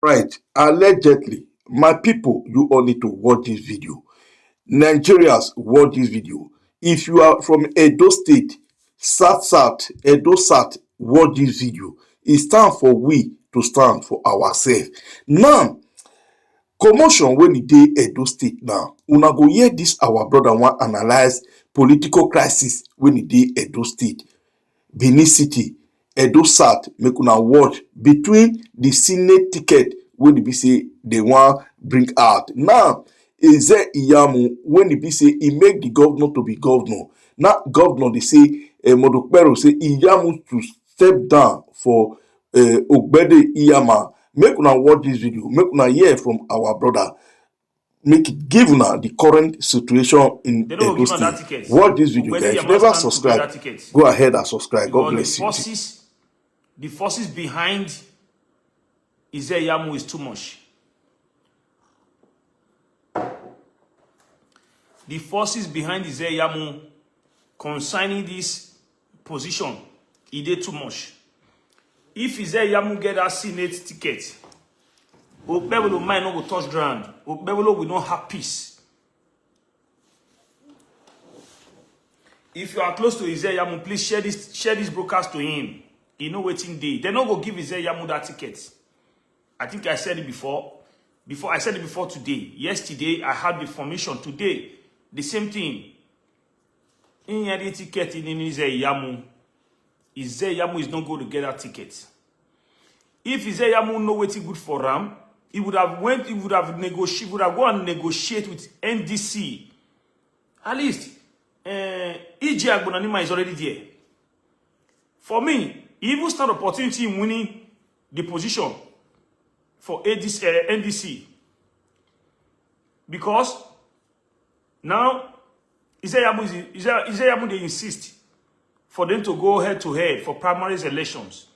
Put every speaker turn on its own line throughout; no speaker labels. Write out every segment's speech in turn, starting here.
Right, allegedly, my people, you all need to watch this video. Nigerians, watch this video. If you are from Edo State, Edo Sat, watch this video. It's time for we to stand for ourselves. Now, commotion when e dey Edo State now, una go hear this our brother wan analyze political crisis when e dey Edo State. Benin City, Edo South, make una watch between the Senate ticket wey e be say they wan bring out. Now, Ize-Iyamu, when e be say e make the governor to be governor. Now, governor dey say, Okpebholo say Iyamu to step down for Ize-Iyamu. Make una watch this video, make una hear from our brother. Make it give una the current situation in Edo State. Watch this video, guys. If you never subscribe, go ahead and subscribe. God bless you.
The forces behind Ize-Iyamu is too much. The forces behind Ize-Iyamu concerning this position, it did too much. If Ize-Iyamu get that Senate ticket, Okpebholo might not go touch ground. Okpebholo will not have peace. If you are close to Ize-Iyamu, please share this broadcast to him. He know waiting day. They not go give Ize-Iyamu that ticket. I think I said it before. I said it before today. Yesterday, I had the information. Today, the same thing. In the ticket in Ize-Iyamu, Ize-Iyamu is not going to get that ticket. If Ize-Iyamu know what's good for Ram, he would have gone and negotiate with NDC. At least, Ize-Iyamu is already there. For me, he even start opportunity in winning the position for NDC. Because now, Ize-Iyamu they insist for them to go head to head for primaries elections.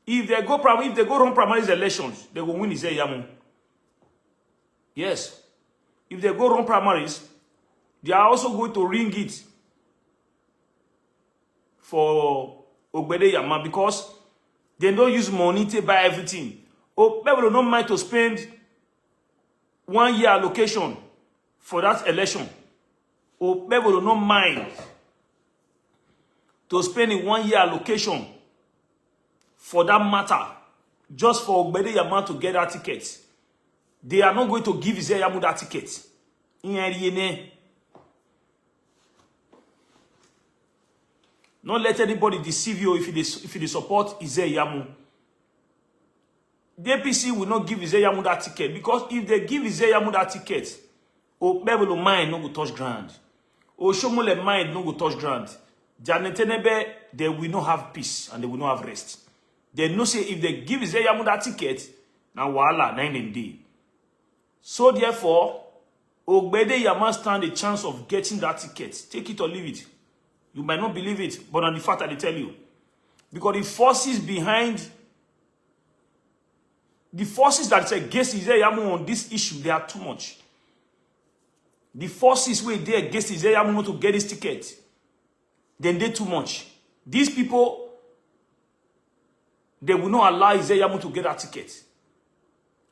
If they go run primaries elections, they will win Ize-Iyamu. Yes. If they go run primaries, they are also going to ring it for Okpebholo because they don't use money to buy everything. Okpebholo don't mind to spend 1 year allocation for that election. Okpebholo don't mind to spend a 1 year allocation for that matter, just for Okpebholo to get that ticket. They are not going to give Ize-Iyamu that ticket. Not let anybody deceive you if they support Ize-Iyamu. The APC will not give Ize-Iyamu that ticket because if they give Ize-Iyamu that ticket, Okpebholo mind no go touch ground. Oshomole mind no go touch ground. Janetenebe, they will not have peace and they will not have rest. They know say if they give Ize-Iyamu that ticket, now wahala 9 day. So therefore, Okpebholo stand a chance of getting that ticket. Take it or leave it. You might not believe it, but on the fact that they tell you. Because the forces behind, the forces that say against Ize-Iyamu on this issue, they are too much. The forces were there against Ize-Iyamu not to get this ticket, then they too much. These people, they will not allow Ize-Iyamu to get that ticket.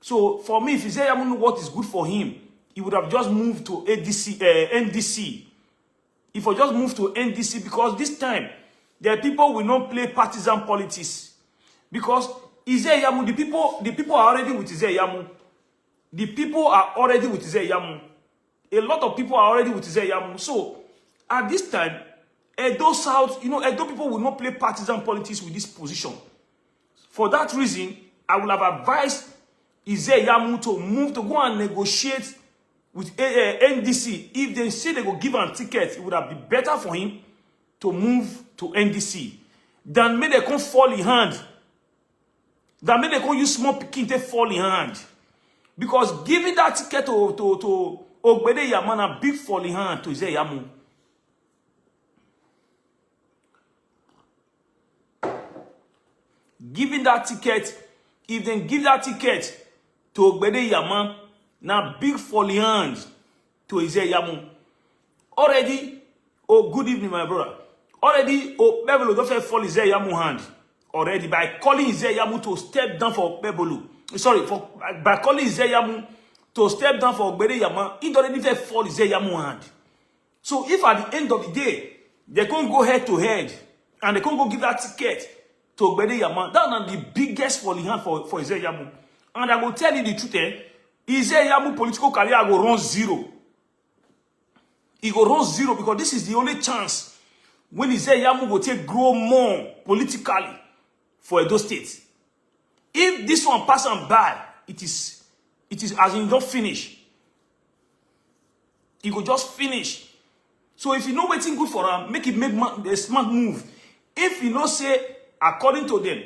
So for me, if Ize-Iyamu knew what is good for him, he would have just moved to NDC. If I just move to NDC, because this time, the people will not play partisan politics. Because Ize-Iyamu, the people are already with Ize-Iyamu. The people are already with Ize-Iyamu. A lot of people are already with Ize-Iyamu. So, at this time, Edo South, Edo people will not play partisan politics with this position. For that reason, I will have advised Ize-Iyamu to move, to go and negotiate with NDC. If they say they will give him a ticket, it would have been better for him to move to NDC than make they come fall in hand. Than make they come use small picking to fall in hand. Because giving that ticket to Okpebholo a big fall in hand to Ize-Iyamu. Giving that ticket, if they give that ticket to Okpebholo now big falling hands to Ize-Iyamu. Already, good evening, my brother. Already, Okpebholo don't fall Ize-Iyamu hand. Already, by calling Ize-Iyamu to step down for Okpebholo. sorry, by calling Ize-Iyamu to step down for Okpebholo, he already fall Ize-Iyamu hand. So if at the end of the day, they can't go head to head, and they can't go give that ticket to Okpebholo, that's the biggest falling hand for Ize-Iyamu. And I will tell you the truth, Ize-Iyamu political career will run zero. It will run zero because this is the only chance when Ize-Iyamu will take grow more politically for Edo State. If this one pass on by, it is as in don't finish. It will just finish. So if you know waiting good for him, make it make a smart move. If you know say according to them,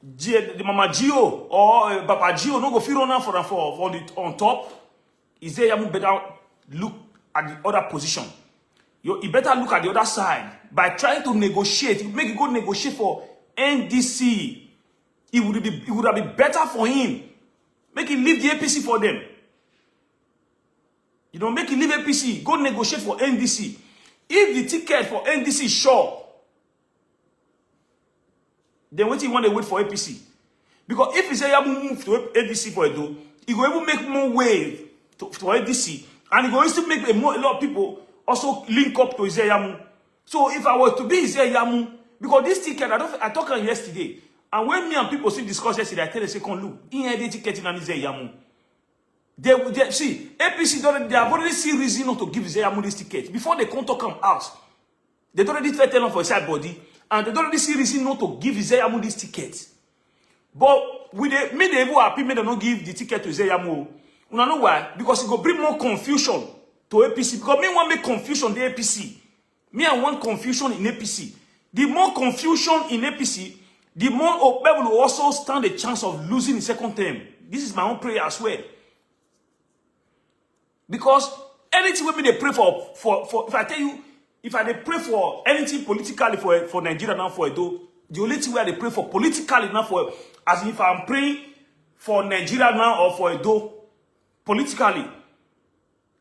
the Mama Gio or Papa Gio no go fit run for on top, Ize-Iyamu better look at the other position. You better look at the other side by trying to negotiate. Make it go negotiate for NDC. It would have been better for him. Make him leave the APC for them. You know, make him leave APC. Go negotiate for NDC. If the ticket for NDC is sure, then what you want to wait for APC? Because if Ize-Iyamu move to NDC for Edo, he will even make more wave for NDC, and he will still make a lot of people also link up to Ize-Iyamu. So if I were to be Ize-Iyamu, because this ticket, I talked about yesterday, and when me and people see discuss yesterday, I tell them, say, look, in the ticket in Ize-Iyamu. They see, APC, they have already seen reason not to give Ize-Iyamu this ticket. Before they come to come out, they already tell them for a side body, and they already see reason not to give Ize-Iyamu this ticket. But with the me they even happy me they don't give the ticket to Ize-Iyamu. You know why? Because it will bring more confusion to APC. Because me want make confusion in the APC. Me I want confusion in APC. The more confusion in APC, the more Okpebholo will also stand a chance of losing the second term. This is my own prayer as well. Because anything we they pray for if I tell you, if I pray for anything politically for Nigeria now for Edo, the only thing where they pray for politically now for, as if I'm praying for Nigeria now or for Edo, politically,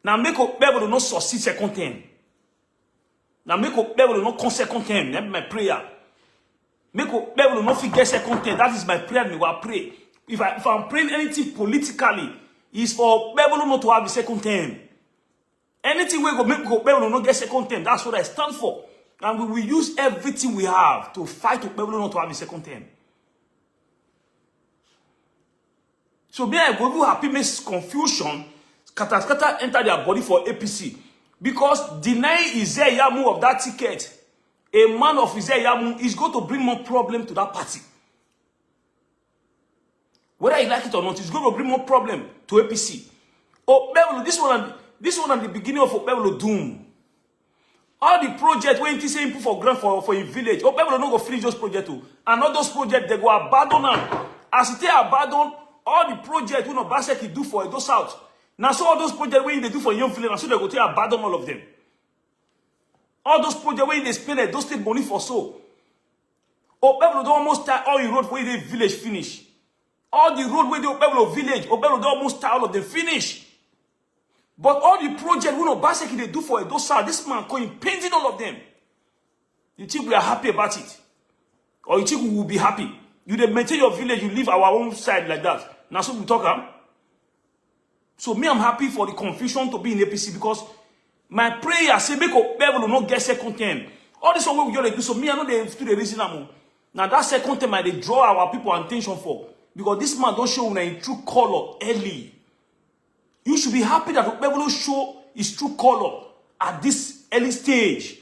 now make Okpebholo not succeed second term. Now make Okpebholo not come second term. That's my prayer. Make Okpebholo not forget second term. That is my prayer. Me will pray. If I'm praying anything politically, is for Okpebholo not to have the second term. Anything we go make Okpebholo not get second term. That's what I stand for. And we will use everything we have to fight Okpebholo not to have the second term. So me I go happy makes confusion, scatter enter their body for APC. Because denying Ize-Iyamu of that ticket, a man of Ize-Iyamu is going to bring more problem to that party. Whether you like it or not, it's going to bring more problem to APC. Okpebholo, this one at the beginning of Okpebholo doom. All the projects when you say put for grant for a village, Okpebholo not go finish those projects too. And all those projects they go abandon them. As they abandon all the projects when Obaseki do for Edo South. Now so all those projects when they do for young village, so they go to abandon all of them. All those projects when they spend Edo State money for so. Okpebholo don't almost tie all the road where the village finish. All the road where the Okpebholo village, Okpebholo don't almost tie all of them finish. But all the projects when Obaseki they do for Edo South, this man going painting all of them. You think we are happy about it? Or you think we will be happy? You dey maintain your village, you leave our own side like that. Now so we talk. So me, I'm happy for the confusion to be in APC because my prayer say make Okpebholo not get second term. All this one we just do. So me, I know they do the reason now. Now that second term, they draw our people attention for because this man don't show in true color early. You should be happy that Okpebholo show his true color at this early stage.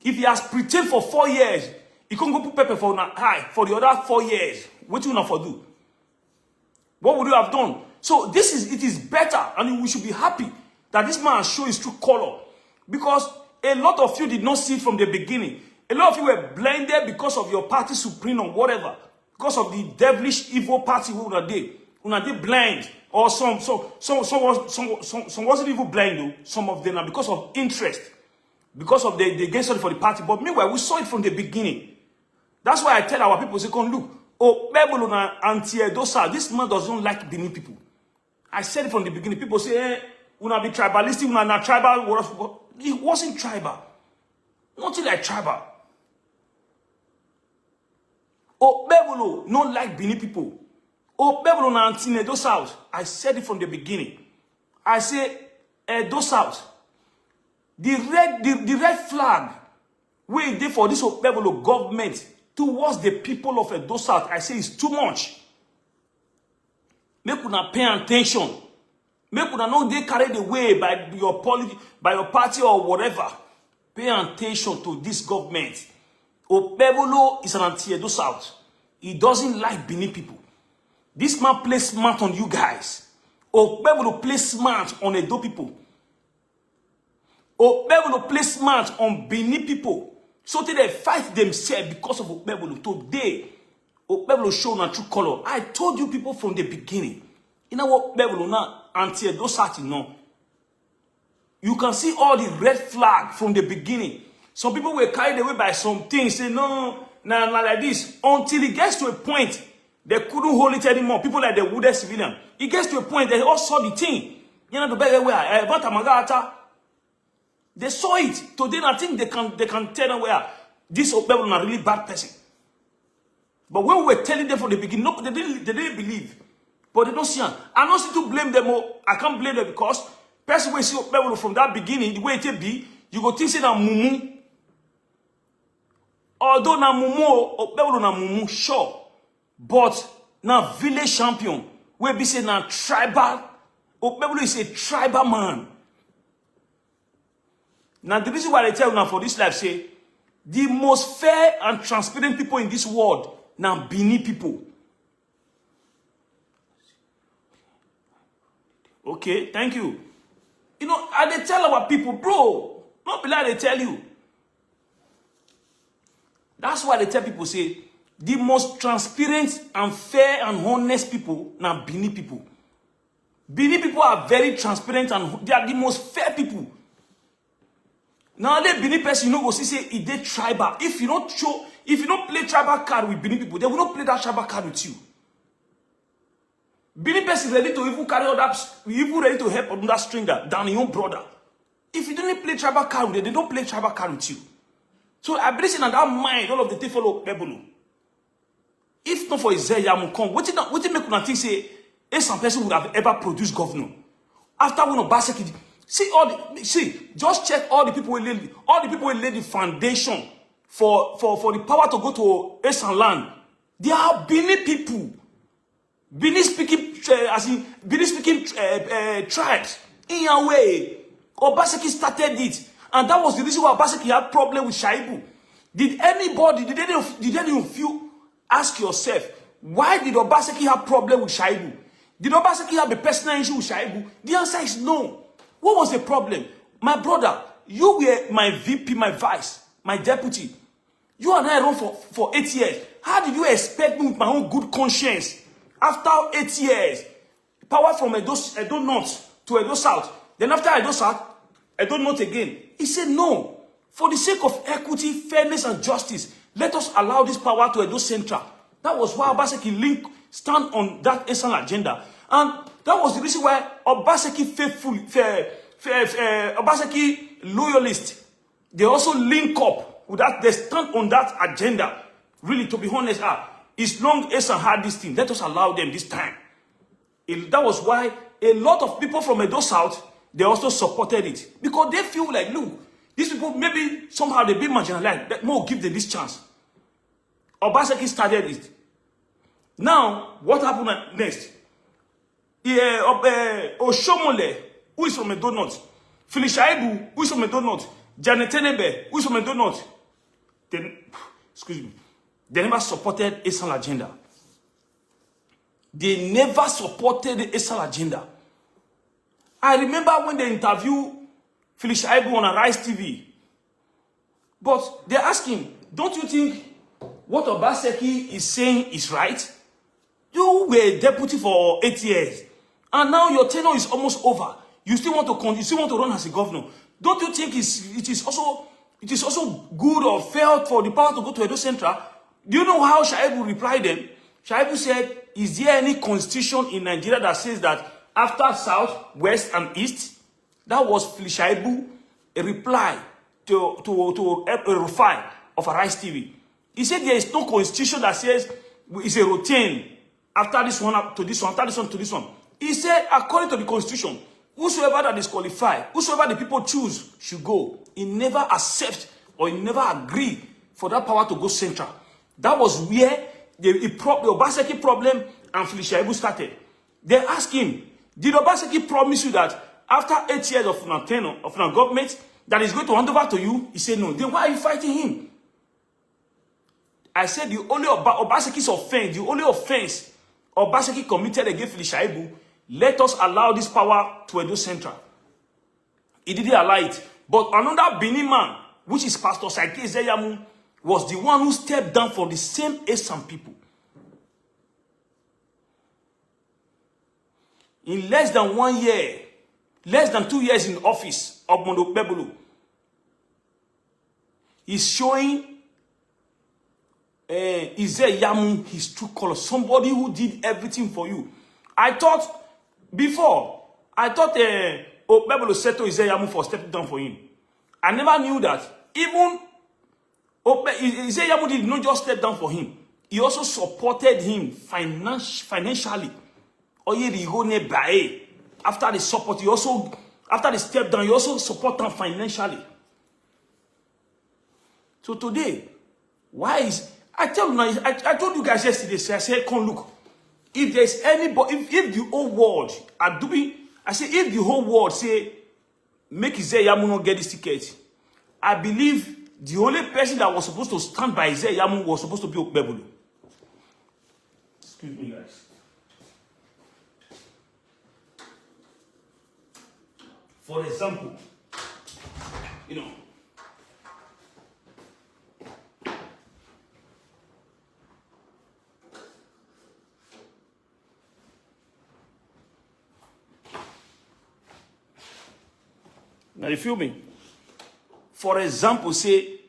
If he has pretended for 4 years, he can't go put pepper for high for the other 4 years. What you not for do? What would you have done? So it is better, and we should be happy that this man show his true color. Because a lot of you did not see it from the beginning. A lot of you were blinded because of your party supreme or whatever. Because of the devilish evil party who are there. Una they blind. Or some wasn't even blind though. Some of them are because of interest. Because of they get sorry for the party. But meanwhile, we saw it from the beginning. That's why I tell our people, say, come look, Okpebholo na anti-Edo South. This man doesn't like Benin people. I said it from the beginning. People say, una be tribalistic, una na tribal. It wasn't tribal. Nothing like tribal. Okpebholo not like Benin people. Okpebholo na Edo South. I said it from the beginning. I say Edo South. The red flag wey dey for this Okpebholo government towards the people of Edo South, I say it's too much. Make una pay attention. Make una not dey carried away by your party or whatever. Pay attention to this government. Okpebholo is an anti-Edo South. He doesn't like Benin people. This man plays smart on you guys. Okpebholo plays smart on Edo people. Okpebholo plays smart on Benin people. So they fight themselves because of Okpebholo. Today, Okpebholo show na true color. I told you people from the beginning. You know what Okpebholo now anti-Edo South, you know. You can see all the red flag from the beginning. Some people were carried away by some things. Say, no, nah, like this. Until it gets to a point, they couldn't hold it anymore. People like the wounded civilian. It gets to a point, they all saw the thing. You know, the better way. They saw it. Today, I think they can tell them where this Okpebholo is a really bad person. But when we were telling them from the beginning, no, they didn't believe. But they don't see them. I don't see to blame them. I can't blame them because person will see Okpebholo from that beginning, the way it be, you go think say na mumu. Although na mumu, Okpebholo na mumu, sure. But now village champion, we be say na tribal. Okpebholo is a tribal man. Now the reason why I tell you now for this life say, the most fair and transparent people in this world now Benin people. Okay, thank you. You know, I they tell our people, bro, not be like they tell you. That's why they tell people say, the most transparent and fair and honest people now Benin people. Benin people are very transparent and they are the most fair people. Now they Benin person, you know, go see say it they tribal. If you don't play tribal card with Benin people, they will not play that tribal card with you. Benin person is ready to even carry all that, even ready to help on that stranger than your own brother. If you don't play tribal card with them, they don't play tribal card with you. So I believe in that mind, all of the things follow Okpebholo. If not for Ize-Iyamu come, what you make una think say some person would have ever produced governor? After one of Baseki, just check all the people who laid the foundation for the power to go to Esan land. They are Benin people. Benin speaking tribes. In a way, Obaseki started it, and that was the reason why Obaseki had problem with Shaibu. Did any of you ask yourself why did Obaseki have problem with Shaibu? Did Obaseki have a personal issue with Shaibu? The answer is no. What was the problem? My brother, you were my VP, my vice, my deputy. You and I run for 8 years. How did you expect me with my own good conscience? After 8 years, power from Edo North to Edo South. Then after Edo South, Edo North again. He said, no. For the sake of equity, fairness, and justice, let us allow this power to Edo Central. That was why Obaseki stand on that Esan agenda. And that was the reason why Obaseki Obaseki loyalists, they also link up with that. They stand on that agenda. Really, to be honest, as long as Esan had this thing, let us allow them this time. That was why a lot of people from Edo South, they also supported it. Because they feel like, look, these people, maybe somehow they've been marginalized. Let more give them this chance. Obaseki started it. Now, what happened next? Oshomole, who is from Edo North, Shaibu, who is from Edo North, Janet Tenebe, who is from Edo North, they never supported Esan agenda. They never supported the Esan agenda. I remember when they interviewed Shaibu on Arise TV. But they asked him, don't you think what Obaseki is saying is right? You were deputy for 8 years. And now your tenure is almost over. You still want to run as a governor. Don't you think it is also good or fair for the power to go to Edo Central? Do you know how Shaibu replied them? Shaibu said, is there any constitution in Nigeria that says that after South, West, and East? That was Shaibu a reply to a refine of Arise TV. He said there is no constitution that says it's a routine after this one to this one, after this one to this one. He said, according to the constitution, whosoever that is qualified, whosoever the people choose should go. He never accept or he never agree for that power to go central. That was where the Obaseki problem and Ize-Iyamu started. They asked him, did Obaseki promise you that after 8 years of government, that is going to hand over to you? He said no. Then why are you fighting him? I said the only Obaseki's offense, the only offense Obaseki committed against Ize-Iyamu, let us allow this power to Edo Central. He didn't allow it. But another Benin man, which is Pastor Ize-Iyamu, was the one who stepped down for the same Esan people. In less than 1 year, less than 2 years in office of Okpebholo, he's showing Ize-Iyamu his true color. Somebody who did everything for you. I thought Okpebholo settled Ize-Iyamu for stepping down for him. I never knew that even Ize-Iyamu did not just step down for him. He also supported him financially. After the support, after the step down, he also support him financially. So today, why is I told you guys yesterday, I said, come look. If there's anybody, if the whole world are doing, I say, if the whole world say, make Ize-Iyamu not get this ticket, I believe the only person that was supposed to stand by Ize-Iyamu was supposed to be Okpebholo. Excuse me, guys. For example, you know, now you feel me? For example, say,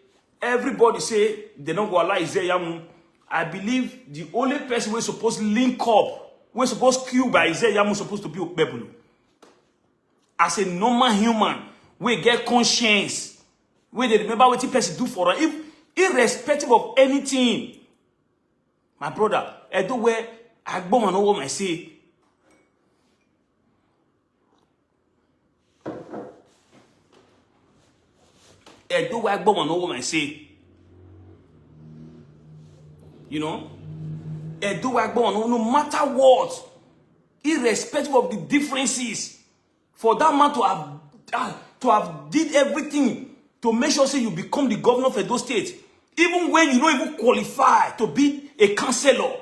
everybody say they don't go allow Ize-Iyamu. I believe the only person we're supposed to link up, we're supposed to queue by Ize-Iyamu supposed to be Okpebholo. As a normal human, we get conscience. We they remember what the person do for us. Irrespective of anything. My brother, I do where I go and know what I say. I do where I go and know what I say. You know? I do where I go and know no matter what. Irrespective of the differences. For that man to have did everything to make sure say you become the governor of Edo State, even when you don't even qualify to be a councillor,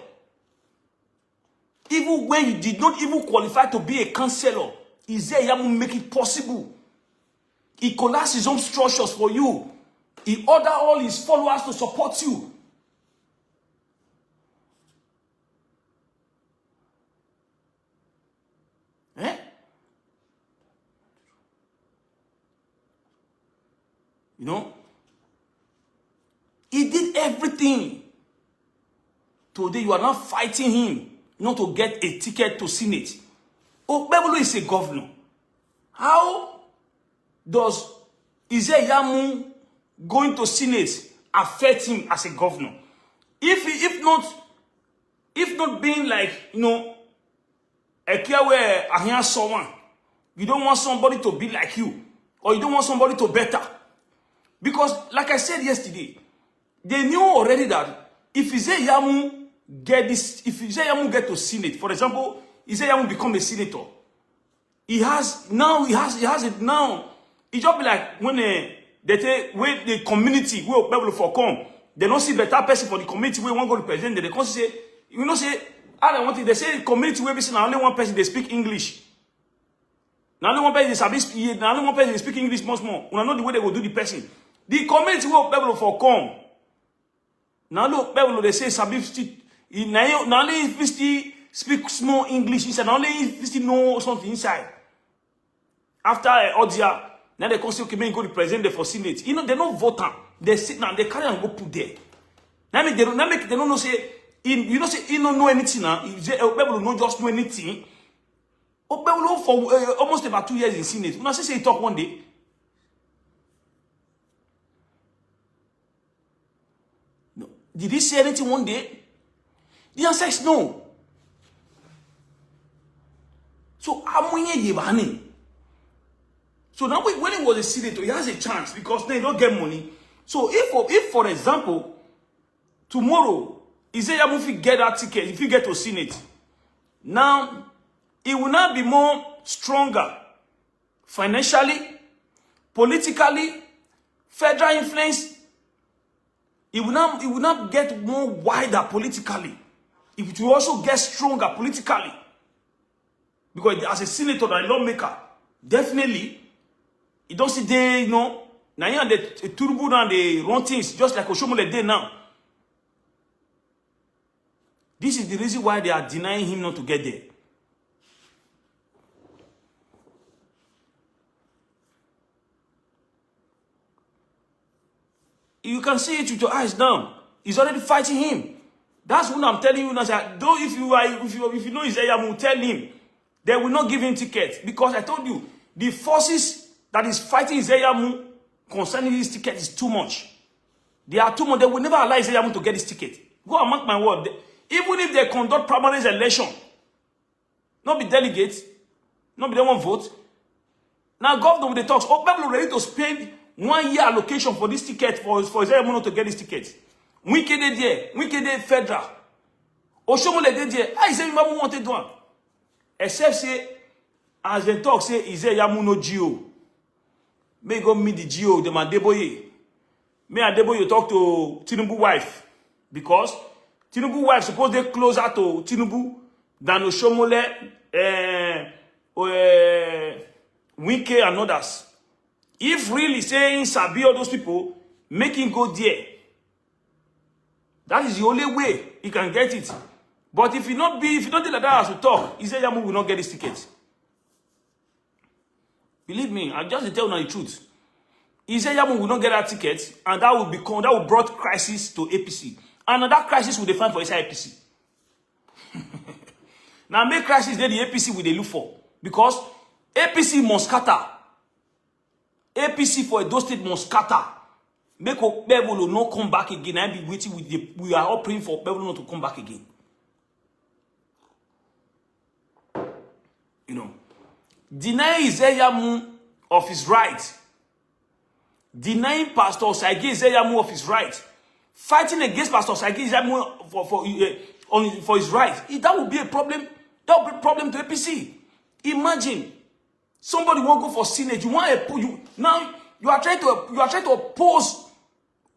even when you did not even qualify to be a councillor, Ize-Iyamu make it possible. He collapsed his own structures for you. He ordered all his followers to support you. Eh? You know? He did everything. Today you are not fighting him not to get a ticket to Senate. Okpebholo is a governor. How does Ize-Iyamu going to Senate affect him as a governor? If not being like, you know, a care where I hear someone, you don't want somebody to be like you, or you don't want somebody to better. Because, like I said yesterday, they knew already that if Ize-Iyamu get to Senate, for example, Ize-Iyamu become a senator, he has it now. It just be like when the community where Okpebholo for come, they don't see better person for the community where one go to present. They can't say, you know, say, I don't want it. They say the community where be only one person they speak English. Now only one person they speak English much more. We know the way they will do the person. The community where Okpebholo for come. Now look, Okpebholo they say now only if you still speak small English inside, only if you still know something inside. After Odia, now they can say, okay, man, go to present there for Senate. You know, they don't vote. They sit down, they carry and go put there. Now they don't know say, you know, say, he don't know anything now. Okpebholo don't just know anything. Okpebholo for almost about 2 years in Senate. When I say he talk one day. No. Did he say anything one day? The answer is no. So Amunye Yebani. So now when he was a senator, he has a chance because they don't get money. So if for example, tomorrow, Ize-Iyamu if you get that ticket, if you get to Senate, now it will now be more stronger financially, politically, federal influence. It will not get more wider politically. It will also get stronger politically. Because as a senator and a lawmaker, definitely, you don't see they, now you the turbo and they run things just like Oshomole did now. This is the reason why they are denying him not to get there. You can see it with your eyes now. He's already fighting him. That's what I'm telling you now. Though if you know Ize-Iyamu, tell him they will not give him tickets, because I told you the forces that is fighting Ize-Iyamu concerning this ticket is too much. They are too much. They will never allow Ize-Iyamu to get this ticket. Go and mark my word. Even if they conduct primary election, not be delegates, not be they won't vote. Now government with the talks, Okpebholo ready to spend 1 year allocation for this ticket for Ize-Iyamu to get this ticket. We can there, we can federal. Oshomole dey there. I say Ize-Iyamu wanted one. Except say, as they talk, say Ize-Iyamu no GO. May go meet the GO, the Adeboye. May Adeboye talk to Tinubu wife. Because Tinubu wife supposed to closer to Tinubu than Oshomole, Wike and others. If really saying Sabi all those people, make him go there. That is the only way he can get it. But if you don't tell that as to talk, Ize-Iyamu will not get his ticket. Believe me, I just tell you the truth. Ize-Iyamu will not get that ticket, and that will brought crisis to APC. And that crisis will define for inside APC. Now make crisis there the APC will they look for. Because APC must scatter. APC for Edo State must scatter. Make Okpebholo not come back again. I be waiting with we are all praying for Okpebholo not to come back again. You know, denying Ize-Iyamu of his right, denying Pastor Ize-Iyamu of his right, fighting against Pastor Ize-Iyamu for his right, that would be a problem. That would be a problem to APC. Imagine somebody won't go for Senate. Now you are trying to oppose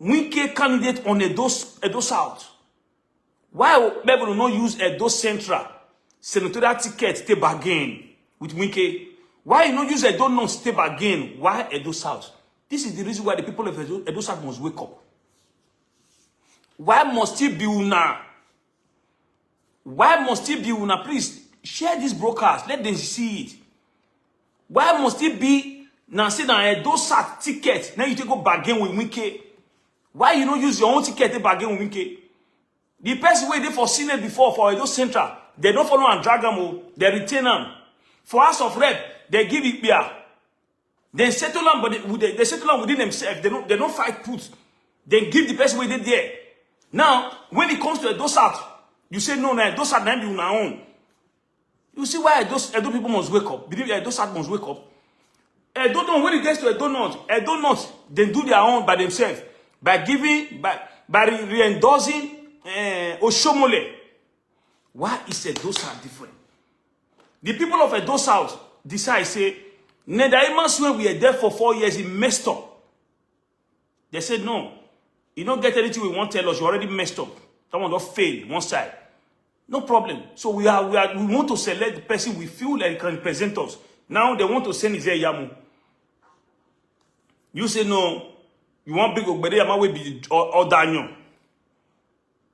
Wike candidate on Edo South. Why Okpebholo will not use Edo Central senatorial ticket to bargain with Wike? Why you not use Edo North to bargain? Why Edo South? This is the reason why the people of Edo South must wake up. Why must it be una? Why must it be una? Please share this broadcast. Let them see it. Why must it be now say that Edo South ticket? Now you take go bargain with Wike. Why you not use your own ticket to bargain with Wike? The person where they for Senate before for Edo Central, they don't follow and drag them. They retain them. For House of Rep, they give it beer. They settle them, but they settle them within themselves. They don't fight put. They give the person where they there. Now, when it comes to Edo South, you say no, Edo South now be on our own. You see why Edo people must wake up. Believe Edo South must wake up. Edo North, when it gets to Edo North, they do their own by themselves. By re-endorsing Oshomole. Why is Edo South different? The people of Edo South decide, say, Nedaima when we are there for 4 years, he messed up. They said, no, you don't get anything we want to tell us, you already messed up. Someone don't fail one side. No problem. So we want to select the person we feel like can represent us. Now they want to send Ize-Iyamu. You say no, you want big Okpebholo will be or Daniel.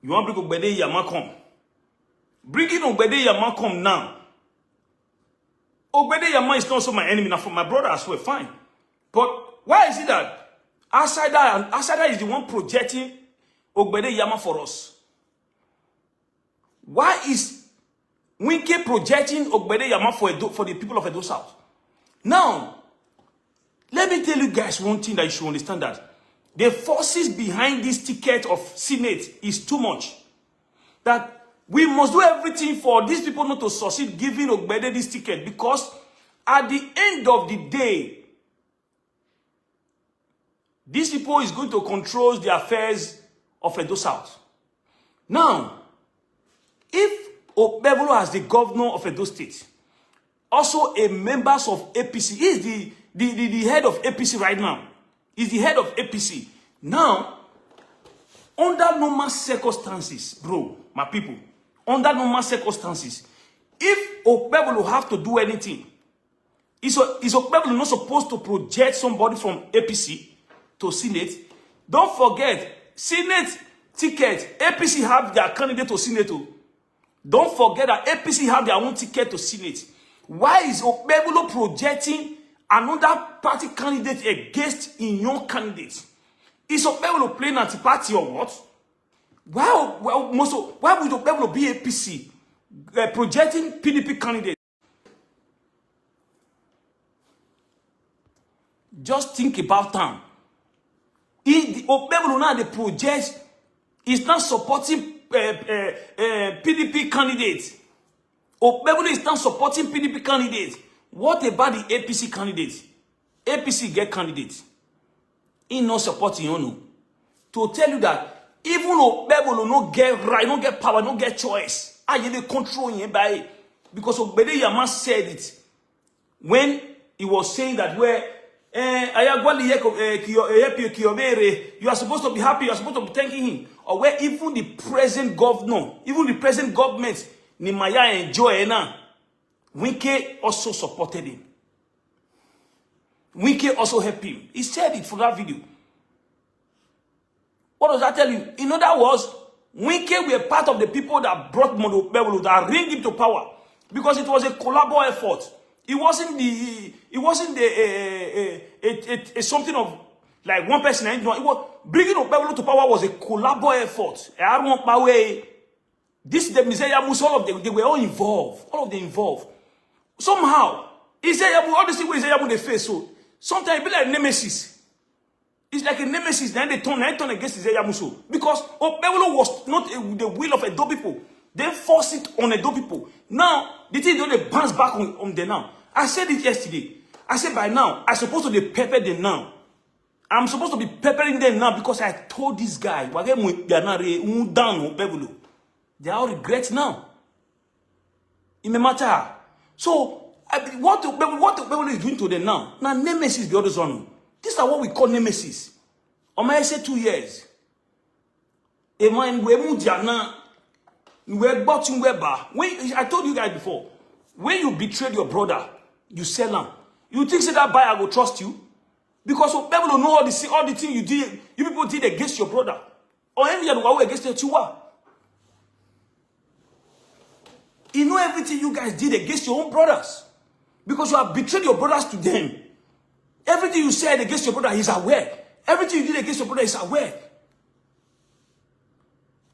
You want big Okpebholo come. Bringing Okpebholo come now. Okpebholo is not also my enemy, now for my brother as well, fine. But why is it that outsider is the one projecting Okpebholo for us? Why is Wike projecting Okpebholo for the people of Edo South? Now, let me tell you guys one thing that you should understand, that the forces behind this ticket of Senate is too much. That We must do everything for these people not to succeed giving Okpebholo this ticket, because at the end of the day, these people is going to control the affairs of Edo South. Now, if Okpebholo as the governor of Edo State, also a member of APC, he is the head of APC right now. He's the head of APC. Now, under normal circumstances, bro, my people, under normal circumstances, if Okpebholo have to do anything, is Okpebholo not supposed to project somebody from APC to Senate? Don't forget, Senate ticket, APC have their candidate to Senate. Don't forget that APC have their own ticket to Senate. Why is Okpebholo projecting another party candidate against in your candidate? Is Okpebholo playing anti-party or what? Why would Okpebholo be APC projecting PDP candidate? Just think about time. Okpebholo now the project is not supporting PDP candidates. Okpebholo is not supporting PDP candidates. What about the APC candidates? APC get candidates. He not supporting you. No. To tell you that even Okpebholo no get right, no get power, no get choice. I they control him by because Ize-Iyamu said it when he was saying that where you are supposed to be happy, you are supposed to be thanking him. Or where even the present governor, even the present government, Nimaya and Joanna, Wike also supported him. Wike also helped him. He said it for that video. What does that tell you? In other words, Wike were part of the people that brought Okpebholo, that bring him to power. Because it was a collaborative effort. It wasn't something of like one person. It was bringing Okpebholo to power was a collaborative effort. This the Ize-Iyamu, all of them, they were all involved. All of them involved. Somehow, Ize-Iyamu, all the things Ize-Iyamu they face. So sometimes it be like Nemesis. It's like a Nemesis. Then they turn against Ize-Iyamu. So because Okpebholo was not the will of Edo people. They force it on Edo people. Now, the thing they bounce back on them now. I said it yesterday. I said by now, I'm supposed to be pepper them now. I'm supposed to be peppering them now because I told this guy, they all regret now. It may matter. So, what Okpebholo is doing to them now? Now, Nemesis the other one. These are what we call Nemesis. On my say 2 years. When I told you guys before, when you betrayed your brother, you sell him. You think say that buyer will trust you? Because Okpebholo know all the things you did, you people did against your brother. Or any other way against your chihuahua. You know everything you guys did against your own brothers. Because you have betrayed your brothers to them. Everything you said against your brother is aware. Everything you did against your brother is aware.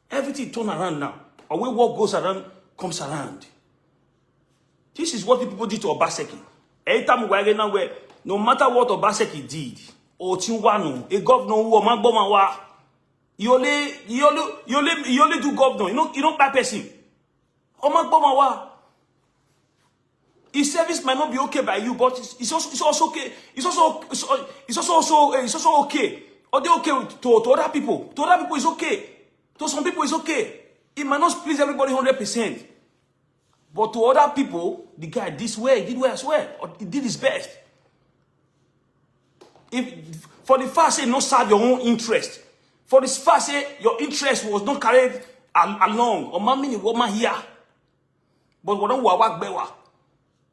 Everything turn around now. Or when what goes around comes around. This is what the people did to Obaseki. Every time we now where no matter what Obaseki did, or Chinwano, a governor who Magbomawa, you only do governor. You don't buy person. Omagbomawa. His service might not be okay by you, but it's also okay. It's also okay. Or they okay to other people. To other people it's okay. To some people it's okay. It might not please everybody 100%. But to other people, the guy this way, he did well as well. Or he did his best. If for the fact say not serve your own interest. For this fact say your interest was not carried along. Or mamini woman here. But we don't work better.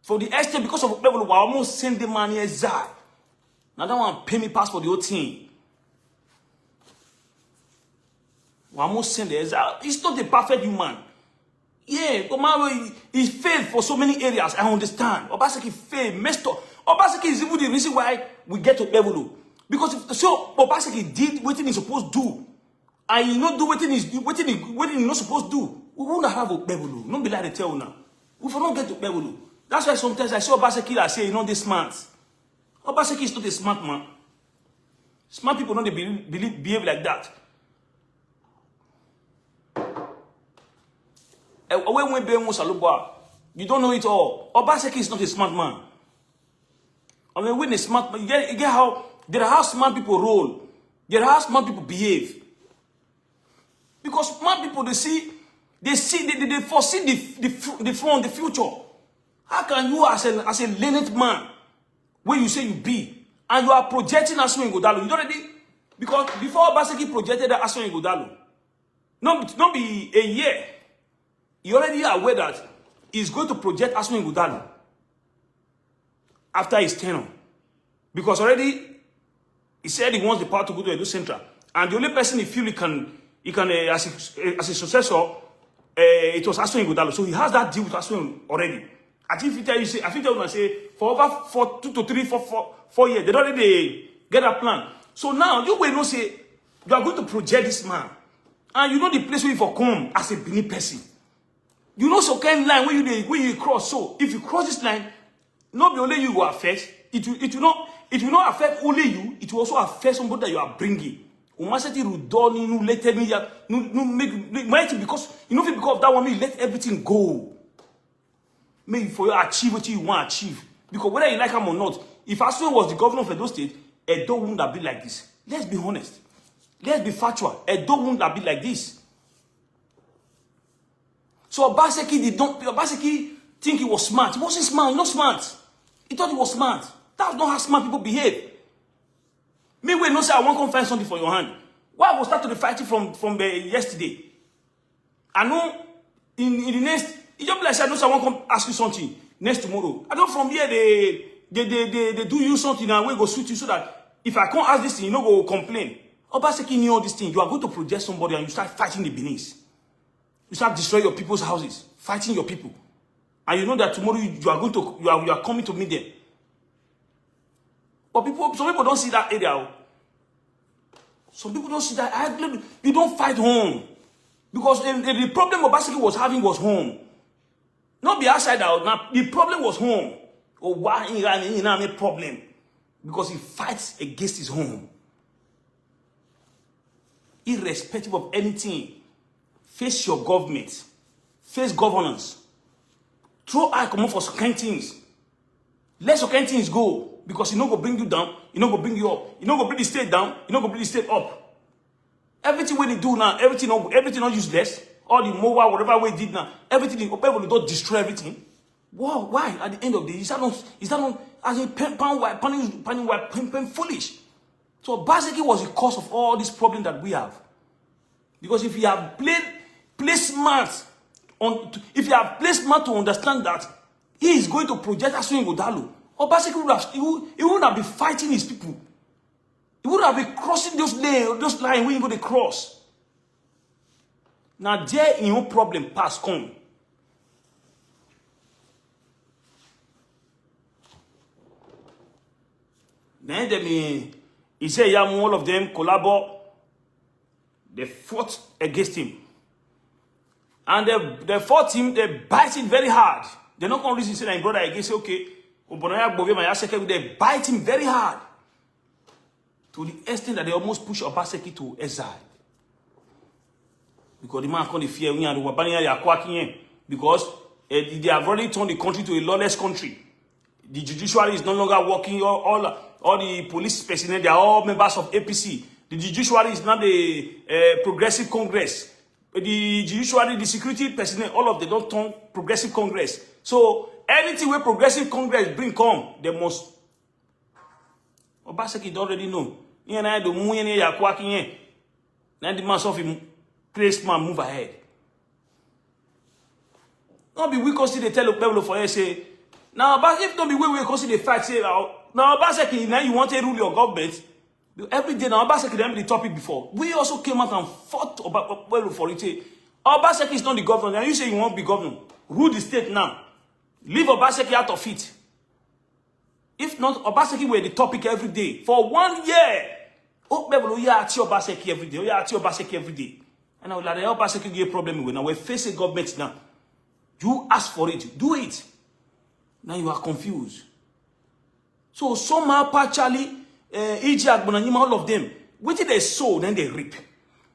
For the extent because of Okpebholo, we almost send the money exile. Now that one pay me pass for the whole thing. We almost send the exile. He's not a perfect human. Yeah, he failed for so many areas. I understand. Obaseki failed, messed up. Obaseki is even the reason why we get to Okpebholo. Because if so Obaseki did what he's supposed to do, and he not do what he's not supposed to do, we wouldn't have Okpebholo. Don't be like they tell you now. We will not get to Okpebholo. That's why sometimes I see Obaseki that say, you know, this smart. Obaseki is not a smart man. Smart people don't behave like that. You don't know it all. Obaseki is not a smart man. I mean, when a smart man, you get how there are how smart people roll. There are how smart people behave. Because smart people, they foresee the front, the future. How can you, as a learned man, when you say you be, and you are projecting Asun Ighodalo, you already, because before Obaseki projected Asun Ighodalo, not be a year, you already are aware that he's going to project Asun Ighodalo after his tenure. Because already, he said he wants the power to go to Edo Central. And the only person he feel he can as a successor, it was Asun Ighodalo. So he has that deal with Asun already. I think if you say for over 2 to 3, 4 years, they don't already get a plan. So now you will not say you are going to project this man, and you know the place where you for come as a Benin person. You know some kind of line when you cross. So if you cross this line, not only you will affect, it will not affect only you. It will also affect somebody that you are bringing. Because you know because of that one, you let everything go. Maybe for you to achieve what you want to achieve. Because whether you like him or not, if Asun was the governor of Edo State, Edo wouldn't have been like this. Let's be honest. Let's be factual. Edo wouldn't have been like this. So Obaseki think he was smart. He wasn't smart. He's not smart. He thought he was smart. That's not how smart people behave. Me will not say I want to find something for your hand. Why I will start to the fighting from yesterday? I know in the next. It's just like I know someone come ask you something next tomorrow. I know from here they do you something and we go suit you so that if I can't ask this thing, you know go complain. Obaseki knew all these things. You are going to project somebody and you start fighting the Benis. You start destroying your people's houses, fighting your people, and you know that tomorrow you are coming to meet them. But some people don't see that area. Some people don't see that. You don't fight home because the problem Obaseki was having was home. Not be outside out. Now the problem was home. Or why he have a problem? Because he fights against his home. Irrespective of anything, face your government, face governance. Throw eye come for some kind things. Let some kind things go. Because he not go bring you down, he not go bring you up. He not go bring the state down, he not go bring the state up. Everything when they do now, everything not useless. All the MOA, whatever we did now, everything in Okpebholo don't destroy everything. Wow, why? At the end of the day, is that not as a pan foolish? So Obaseki was the cause of all this problem that we have. Because if you have played smart to understand that he is going to project Asun Ighodalo, Obaseki wouldn't have been fighting his people. He wouldn't have been crossing those lines when you go to cross. Now there in your problem pass come. Then Ize-Iyamu, all of them collabor. They fought against him. And they fought him, they bite him very hard. They're not going to reason say my brother again say, okay, they bite him very hard. To the extent that they almost push Obaseki to exile. Because the man can't fear because they have already turned the country to a lawless country. The judiciary is no longer working. All the police personnel, they are all members of APC. The judiciary is not the Progressive Congress. The judiciary, the security personnel, all of them don't turn Progressive Congress. So anything where Progressive Congress bring come, they must. Obaseki don't already know. Now the man of him. Place man move ahead. Not be we consider they tell Okpebholo for you say now if don't be we consider the fact say now Obaseki now you want to rule your government every day now Obaseki them the topic before. We also came out and fought about Okpebholo for it. Obaseki is not the governor. And you say you won't be governor. Rule the state now. Leave Obaseki out of it. If not, Obaseki were the topic every day. For 1 year. Okpebholo Obaseki every day. Obaseki every day. And I will let Obaseki get a problem with. Now we're facing government now. You ask for it. Do it. Now you are confused. So somehow partially, Ize-Iyamu, all of them, what did they sow, then they reap.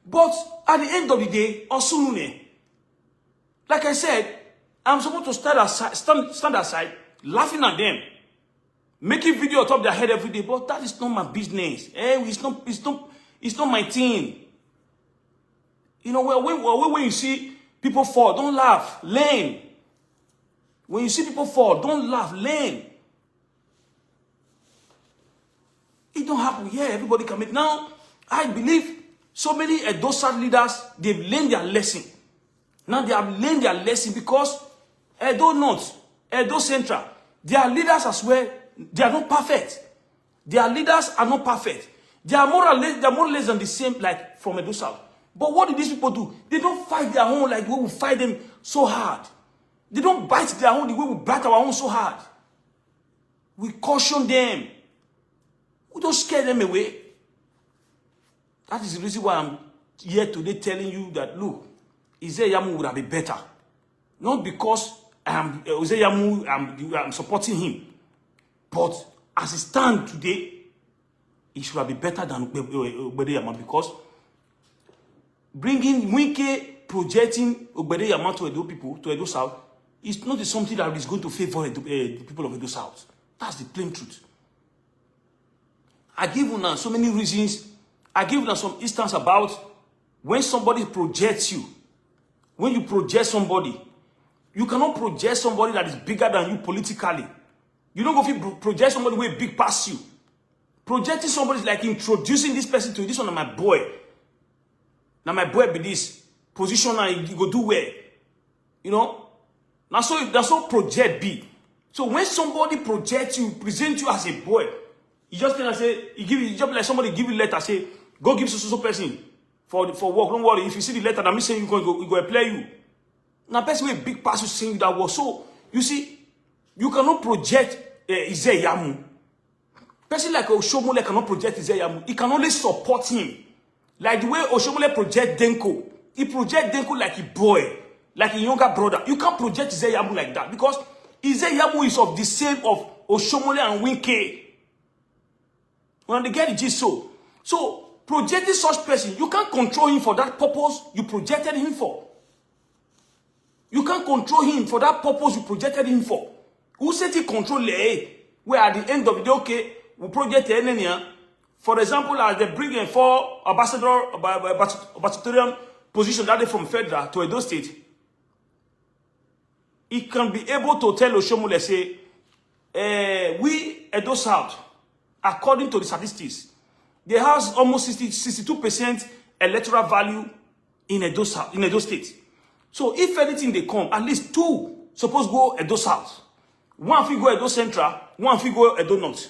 But at the end of the day, Osunune, Like I said, I'm supposed to stand aside, laughing at them, making video on top of their head every day, but that is not my business. It's not my thing. You know, when you see people fall, don't laugh, learn. When you see people fall, don't laugh, learn. It don't happen. Yeah, everybody can make. Now, I believe so many those leaders, they've learned their lesson. Now they have learned their lesson because Edo North, Edo Central, their leaders as well, they are not perfect. Their leaders are not perfect. They are more or less than the same, like from Edo South. But what do these people do? They don't fight their own like we will fight them so hard. They don't bite their own the way we bite our own so hard. We caution them. We don't scare them away. That is the reason why I'm here today telling you that, look, Ize-Iyamu would have been better. Not because Ize-Iyamu, I'm supporting him. But as it stands today, it should have been better than Okpebholo because bringing Wike projecting Okpebholo to Edo people, to Edo South, is not something that is going to favor the people of Edo South. That's the plain truth. I give you now so many reasons. I give you now some instance about when somebody projects you. When you project somebody, you cannot project somebody that is bigger than you politically. You don't go if project somebody who is big past you. Projecting somebody is like introducing this person to this one, my boy. Now my boy be this position and you go do well. You know? Now so that's what project be. So when somebody projects you, present you as a boy, you just can say, you just like somebody give you a letter, say, go give so person for work. Don't worry. If you see the letter, I'm saying you go apply you. Now person with a big person saying that word. So you see, you cannot project Ize-Iyamu. Person like Oshomole cannot project Ize-Iyamu. He can only support him. Like the way Oshomole project Denko. He project Denko like a boy, like a younger brother. You can't project Ize-Iyamu like that because Ize-Iyamu is of the same of Oshomole and Wike. When they get the gist so projecting such person, you can't control him for that purpose you projected him for. You can't control him for that purpose you projected him for. Who said he control where at the end of the day, okay, we project Enenia. For example, as they bring in for ambassadorial position that they from federal to Edo State, he can be able to tell Oshomole, say, we Edo South, according to the statistics, they have almost 62% electoral value in Edo South, in Edo State. So if anything they come, at least two suppose go Edo South. One if go Edo Central, one if go Edo North.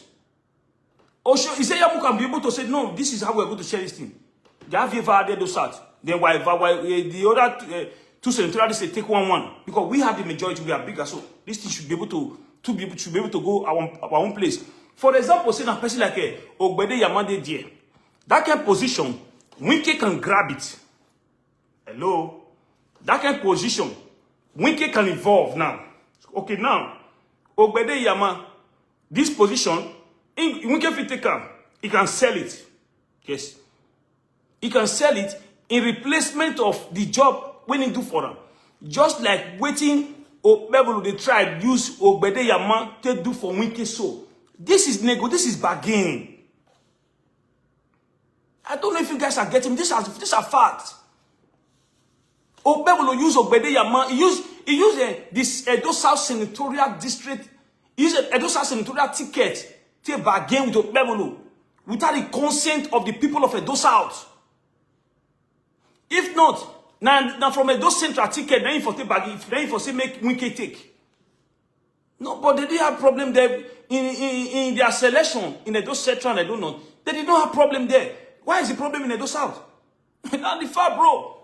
Ize-Iyamu can be able to say, no, this is how we're going to share this thing. They have Edo South. Then why the other two senatorial they take 1-1. Because we have the majority, we are bigger. So this thing should be able to go our own place. For example, say a person like Okpebholo there. That kind of position, Wike can grab it. Hello? That kind of position, Wike can evolve now. Okay, now, Okpebholo, this position, Wike if take him, he can sell it. Yes. He can sell it in replacement of the job when he do for them. Just like waiting, Okpebholo they try to use Okpebholo to do for Wike so. This is this is bargain. I don't know if you guys are getting this. These are facts. Okpebholo use Okpebholo. He used this Edo South Senatorial District. He used Edo South Senatorial ticket to bargain with Okpebholo without the consent of the people of Edo South. If not, now from Edo Central ticket, then for take bargain, then for say make Wike take. No, but they didn't have problem there in their selection in Edo Central and Edo North. They did not have problem there. Why is the problem in Edo South? Not the far, bro.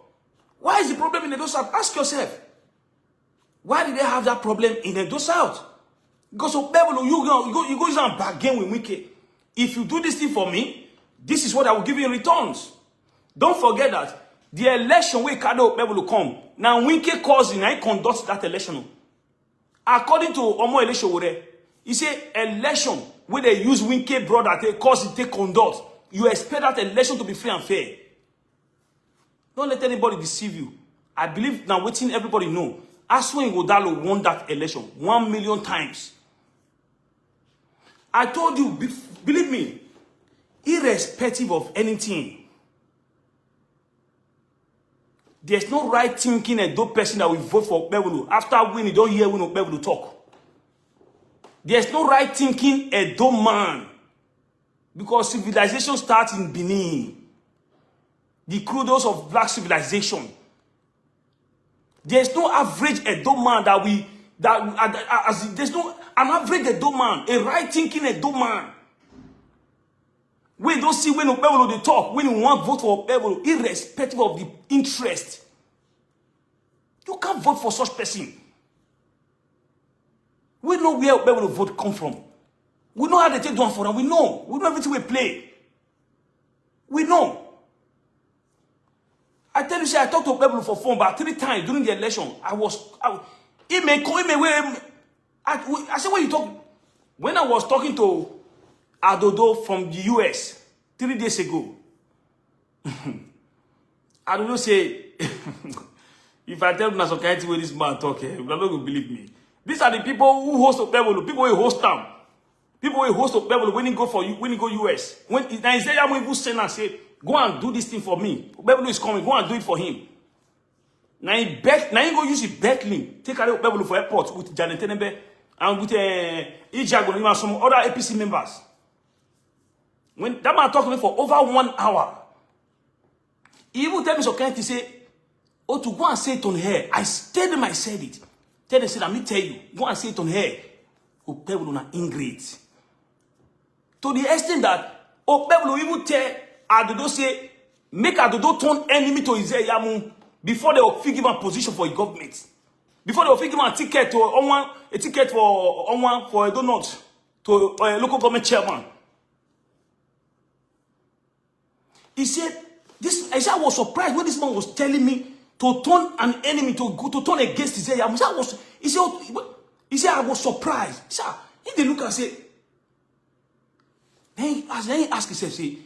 Why is the problem in Edo South? Ask yourself. Why did they have that problem in Edo South? Because Okpebholo, you go and bargain with Wike. If you do this thing for me, this is what I will give you in returns. Don't forget that the election where Okpebholo come, now Wike calls in and conducts that election. According to Omo Eleshowore, he say election where they use Wike brother they cause it take conduct. You expect that election to be free and fair. Don't let anybody deceive you. I believe now waiting everybody know. Aswin Godalo won that election 1 million times. I told you, believe me, irrespective of anything, there's no right thinking a dope person that will vote for Okpebholo. After winning, don't hear when Okpebholo talk. There's no right thinking a dope man. Because civilization starts in Benin. The cradles of black civilization. There's no average Edo man there's no an average Edo man, a right thinking Edo man. We don't see when Okpebholo they talk, when you want to vote for Okpebholo, irrespective of the interest. You can't vote for such person. We know where Okpebholo vote come from. We know how they take one for them. We know everything we play. We know. I tell you, I talked to Okpebholo for phone about 3 times during the election. I said, when you talk, when I was talking to Adodo from the US 3 days ago, Adodo say, if I tell you some kind of way this man talk, you're not going to believe me. These are the people who host Okpebholo, people who host them. People will host Okpebholo when he go US. When Ize-Iyamu even send and say, go and do this thing for me. Okpebholo is coming, go and do it for him. Now he go use his Berkeley, take out Okpebholo for airport with Janet Tenebe and with Ize-Iyamu and some other APC members. When that man talked to me for over 1 hour, he even tell me so kind to say, oh, to go and say it on her. I said him, I said it. Tell them, let me tell you, go and say it on her. Okpebholo na ingrate. To the extent that Okpebholo even tell Adodo say, make Adodo turn enemy to Ize-Iyamu before they will give him a position for the government. Before they will give him a ticket to for a donut to a local government chairman. He said, I was surprised when this man was telling me to turn an enemy to turn against Ize-Iyamu. He said, I was surprised. He said, he look and say, then he ask himself, say,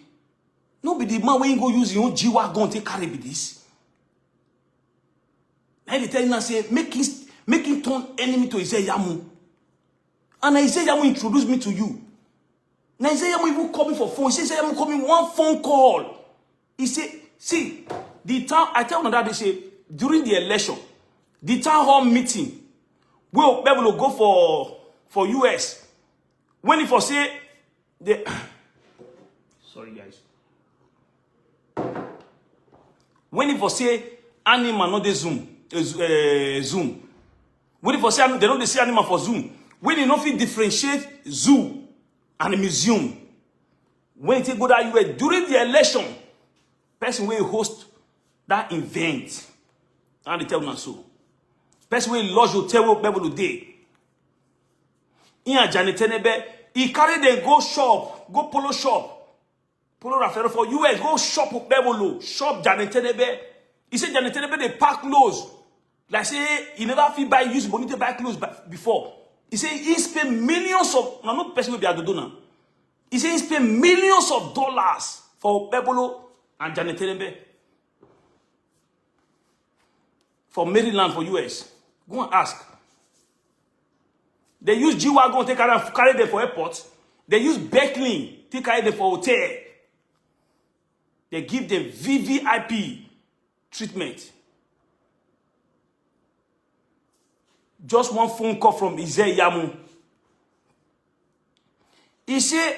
no be the man when you go use your own G-Wagon to carry with this. Then they tell him and say, make him turn enemy to Ize-Iyamu. And Ize-Iyamu introduced me to you. Now Ize-Iyamu even called me for phone. He said, Ize-Iyamu called me 1 phone call. He said, see, the town, I tell them that they say, during the election, the town hall meeting, we will go for US. When if I say, sorry guys. When if I say, animal not the Zoom. When if I say, they don't say animal for Zoom. When you not differentiate zoo and a museum. When you go that US, during the election, person will host that event. And they tell me so. Person will lodge hotel Okpebholo day. In a Janet Tenebe, he carried them go shop, go polo shop. Polo Rafero for US, go shop Okpebholo, shop Janet Tenebe. He said Janet Tenebe, they pack clothes. Like say, he never feel buy use money to buy clothes before. He said he spent millions of, now no person will be a donor. He said he spent millions of dollars for Okpebholo and Janet Tenebe. For Maryland, for US. Go and ask. They use G-Wagon to carry them for airport. They use Berkeley to carry them for hotel. They give them VVIP treatment. Just 1 phone call from Ize-Iyamu. He say,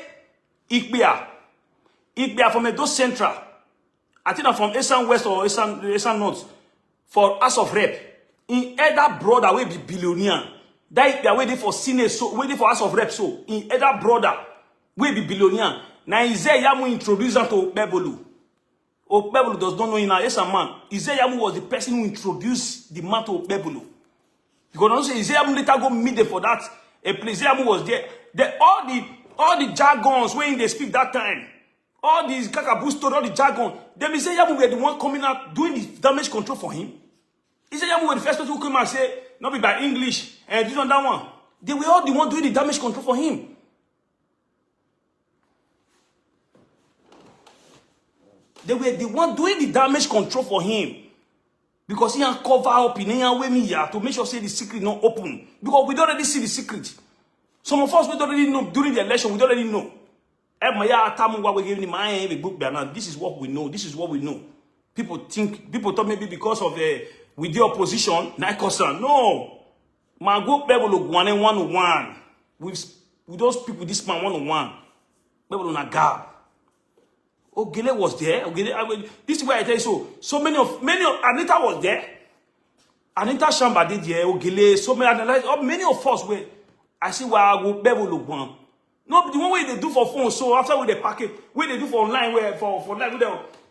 Ikbia from Edo Central. I think I'm from Esan West or Esan North. For House of Rep. In either brother will be billionaire. That they waiting for Senate, so waiting for House of Rep. So in either brother will be billionaire. Now Ize-Iyamu introduced them to Okpebholo. Okpebholo does not know him now. Yes, a man. Ize-Iyamu was the person who introduced the man to Okpebholo. Because also Ize-Iyamu later go meet them for that. A place Ize-Iyamu was there. All the jargons when they speak that time. All these kakaboo story, all the jargon. Then Ize-Iyamu were the one coming out doing the damage control for him. Ize-Iyamu were the first person who came and say, not be by English, and this on that one. They were all the one doing the damage control for him. They were the one doing the damage control for him. Because he can cover up in any way me here to make sure say the secret not open. Because we don't already see the secret. Some of us we don't already know during the election, we don't already know. This is what we know. This is what we know. People thought maybe because of with the opposition, no. My Okpebholo 1-1-1. With those people, this man 1-1. Okpebholo na gab. Ogele was there. This is why I tell you so many of Anita was there. Anita Shamba did there. Ogele, so many of us were. I see why Okpebholo 1. No, the one way they do for phone. So after with the package, when they do for online, where for like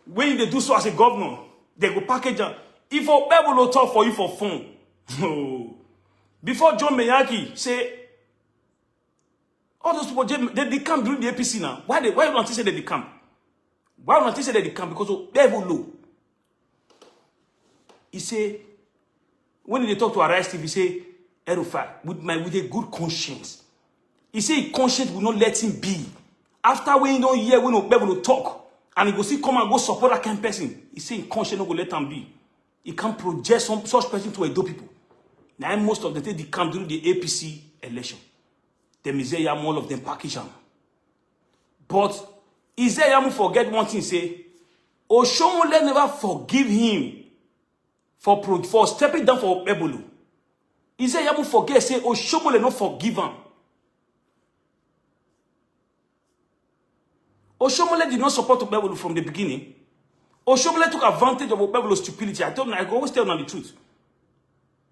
when they do so as a governor, they go package them. If Okpebholo talk for you for phone, before John Meyaki say all those people they come during the APC now. Why don't you say they come? Why don't you say they come? Because Okpebholo, he say when they talk to arrest him, he say Erufai with a good conscience. He say conscience will not let him be. After when you don't hear when Okpebholo talk, and he go see come and go support that kind of person, he say conscience not go let him be. He can't project such person to Edo people. Now most of the time they come during the APC election. The Ize-Iyamu, all of them package them. But Ize-Iyamu forget one thing, say, Oshomole never forgive him for stepping down for Okpebholo. Ize-Iyamu forget, say, Oshomole not forgive him. Oshomole did not support Okpebholo from the beginning. Oshomole took advantage of Okpebholo's stupidity. I always tell them the truth.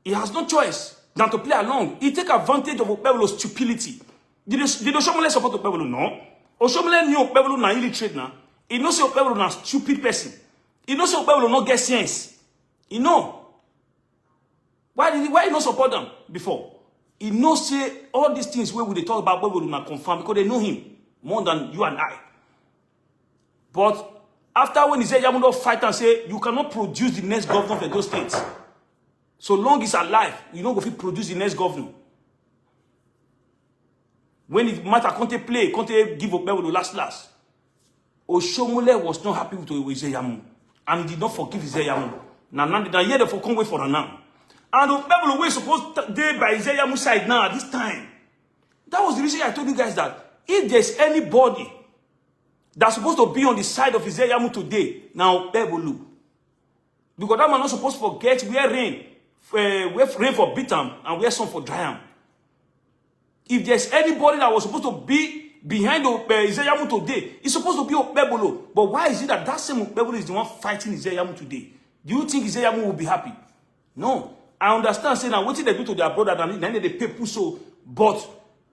He has no choice than to play along. He take advantage of Okpebholo's stupidity. Did Oshomole support Okpebholo? No. Oshomole knew Okpebholo na illiterate now. He knows say Okpebholo na stupid person. He knows say Okpebholo not get sense. He know. Why he not support them before? He knows say all these things where we they talk about Okpebholo na confirm because they know him more than you and I. But after when Ize-Iyamu don't fight and say you cannot produce the next governor of those states. So long he's alive, you don't go fit produce the next governor. When it matter, Conte play, Conte give Okpebholo last. Oshomole was not happy with Ize-Iyamu. And he did not forgive Ize-Iyamu. Now here they for come wait for her now. And Okpebholo was supposed to be by Ize-Iyamu's side now at this time. That was the reason I told you guys that if there's anybody that's supposed to be on the side of Ize-Iyamu today, now Okpebholo. Because that man not supposed to forget where rain for beat him and where sun for dry him. If there's anybody that was supposed to be behind Ize-Iyamu today, it's supposed to be Okpebholo. But why is it that same Okpebholo is the one fighting Ize-Iyamu today? Do you think Ize-Iyamu will be happy? No. I understand saying now what did they do to their brother and then they pay Puso, but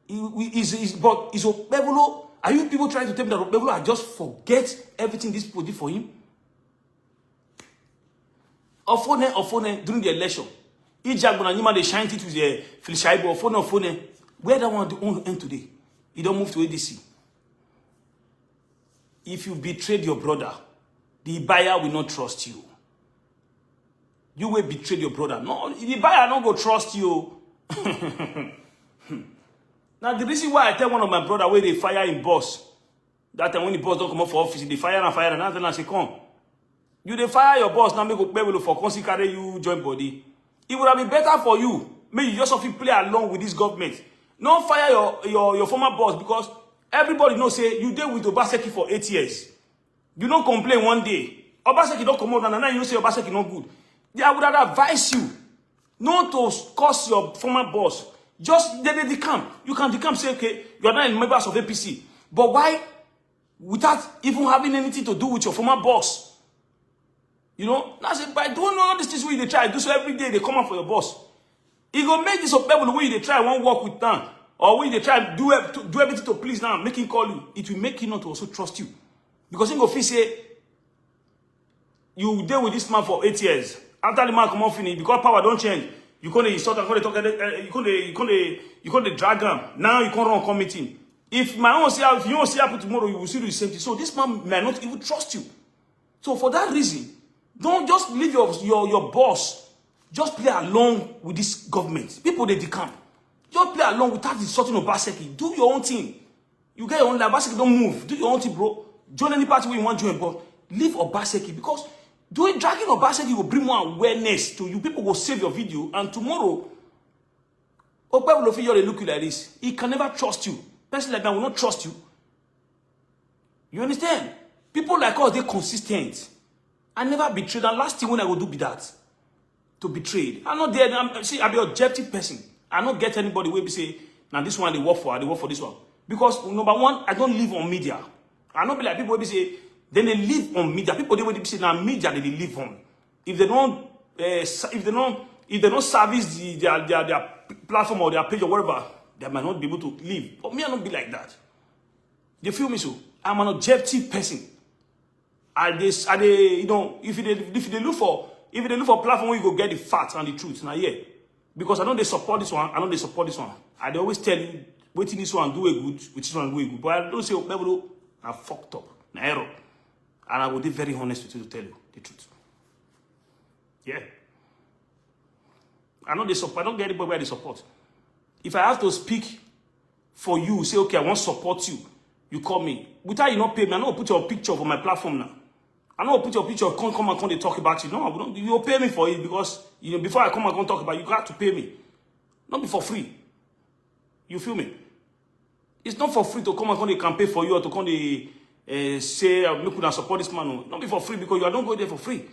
is Okpebholo. Are you people trying to tell me that Okpebholo I just forget everything these people did for him? Ofone during the election. Ijagbona they shined it with the Filishaibo Ofone. Where that one to end today? You don't move to ADC. If you betrayed your brother, the buyer will not trust you. You will betray your brother. No, the buyer not go trust you. Now, the reason why I tell one of my brother where they fire in boss, that time when the boss don't come up for office, they fire and now then I say, come. You they fire your boss, now make Okpebholo for consider you join body. It would have been better for you. Maybe you just have to play along with this government. Don't fire your former boss because everybody knows say you deal with Obaseki for 8 years. You don't complain one day. Obaseki don't come out and now you say Obaseki not good. I would have advised you not to curse your former boss. Just they decamp. You can decamp, say, okay, you are not members of APC. But why? Without even having anything to do with your former boss. You know? Now I say, but I don't know all these things where they try. Do so every day, they come out for your boss. He go make this Okpebholo where they try one work with them. Or where they try do everything to please now, make him call you. It will make him not to also trust you. Because he go feel say, you deal with this man for 8 years. After the man come off finish, because power don't change. You can't insult and you can't drag him. Now you can't run committee. If my own if you don't see happen tomorrow, you will see the same thing. So this man may not even trust you. So for that reason, don't just leave your boss. Just play along with this government. People they decamp. Just play along without insulting Obaseki. Do your own thing. You get your own life. Obaseki don't move. Do your own thing, bro. Join any party where you want to join, but leave Obaseki because Doing dragging Obaseki will bring more awareness to you. People will save your video, and tomorrow, Okpebholo feel they look you like this. He can never trust you. Person like that will not trust you. You understand? People like us, they're consistent. I never betrayed. And last thing when I will do be that. To betray. I'm not there. I'm an objective person. I don't get anybody where we say, now this one they work for this one. Because number one, I don't live on media. I don't be like people where we say, then they live on media. People they will say, now media they live on. If they don't service their platform or their page or whatever, they might not be able to live. But me, I don't be like that. You feel me? So I'm an objective person. You know, if they look for platform where you go get the facts and the truth, now yeah. Because I know they support this one, I know they support this one. I they always tell you, waiting this one do a good, which one do a good. But I don't say Okpebholo, I fucked up, na error. And I will be very honest with you to tell you the truth. Yeah. I know they support, I don't get anybody where they support. If I have to speak for you, say, okay, I want to support you, you call me. Without you not pay me, I don't put your picture for my platform now. I don't put your picture, come and they talk about you. No, you'll pay me for it because, you know, before I come and talk about you, you got to pay me. Not be for free. You feel me? It's not for free to come and they can pay for you or to come say, look, I support this man. No. Not be for free because you don't go there for free.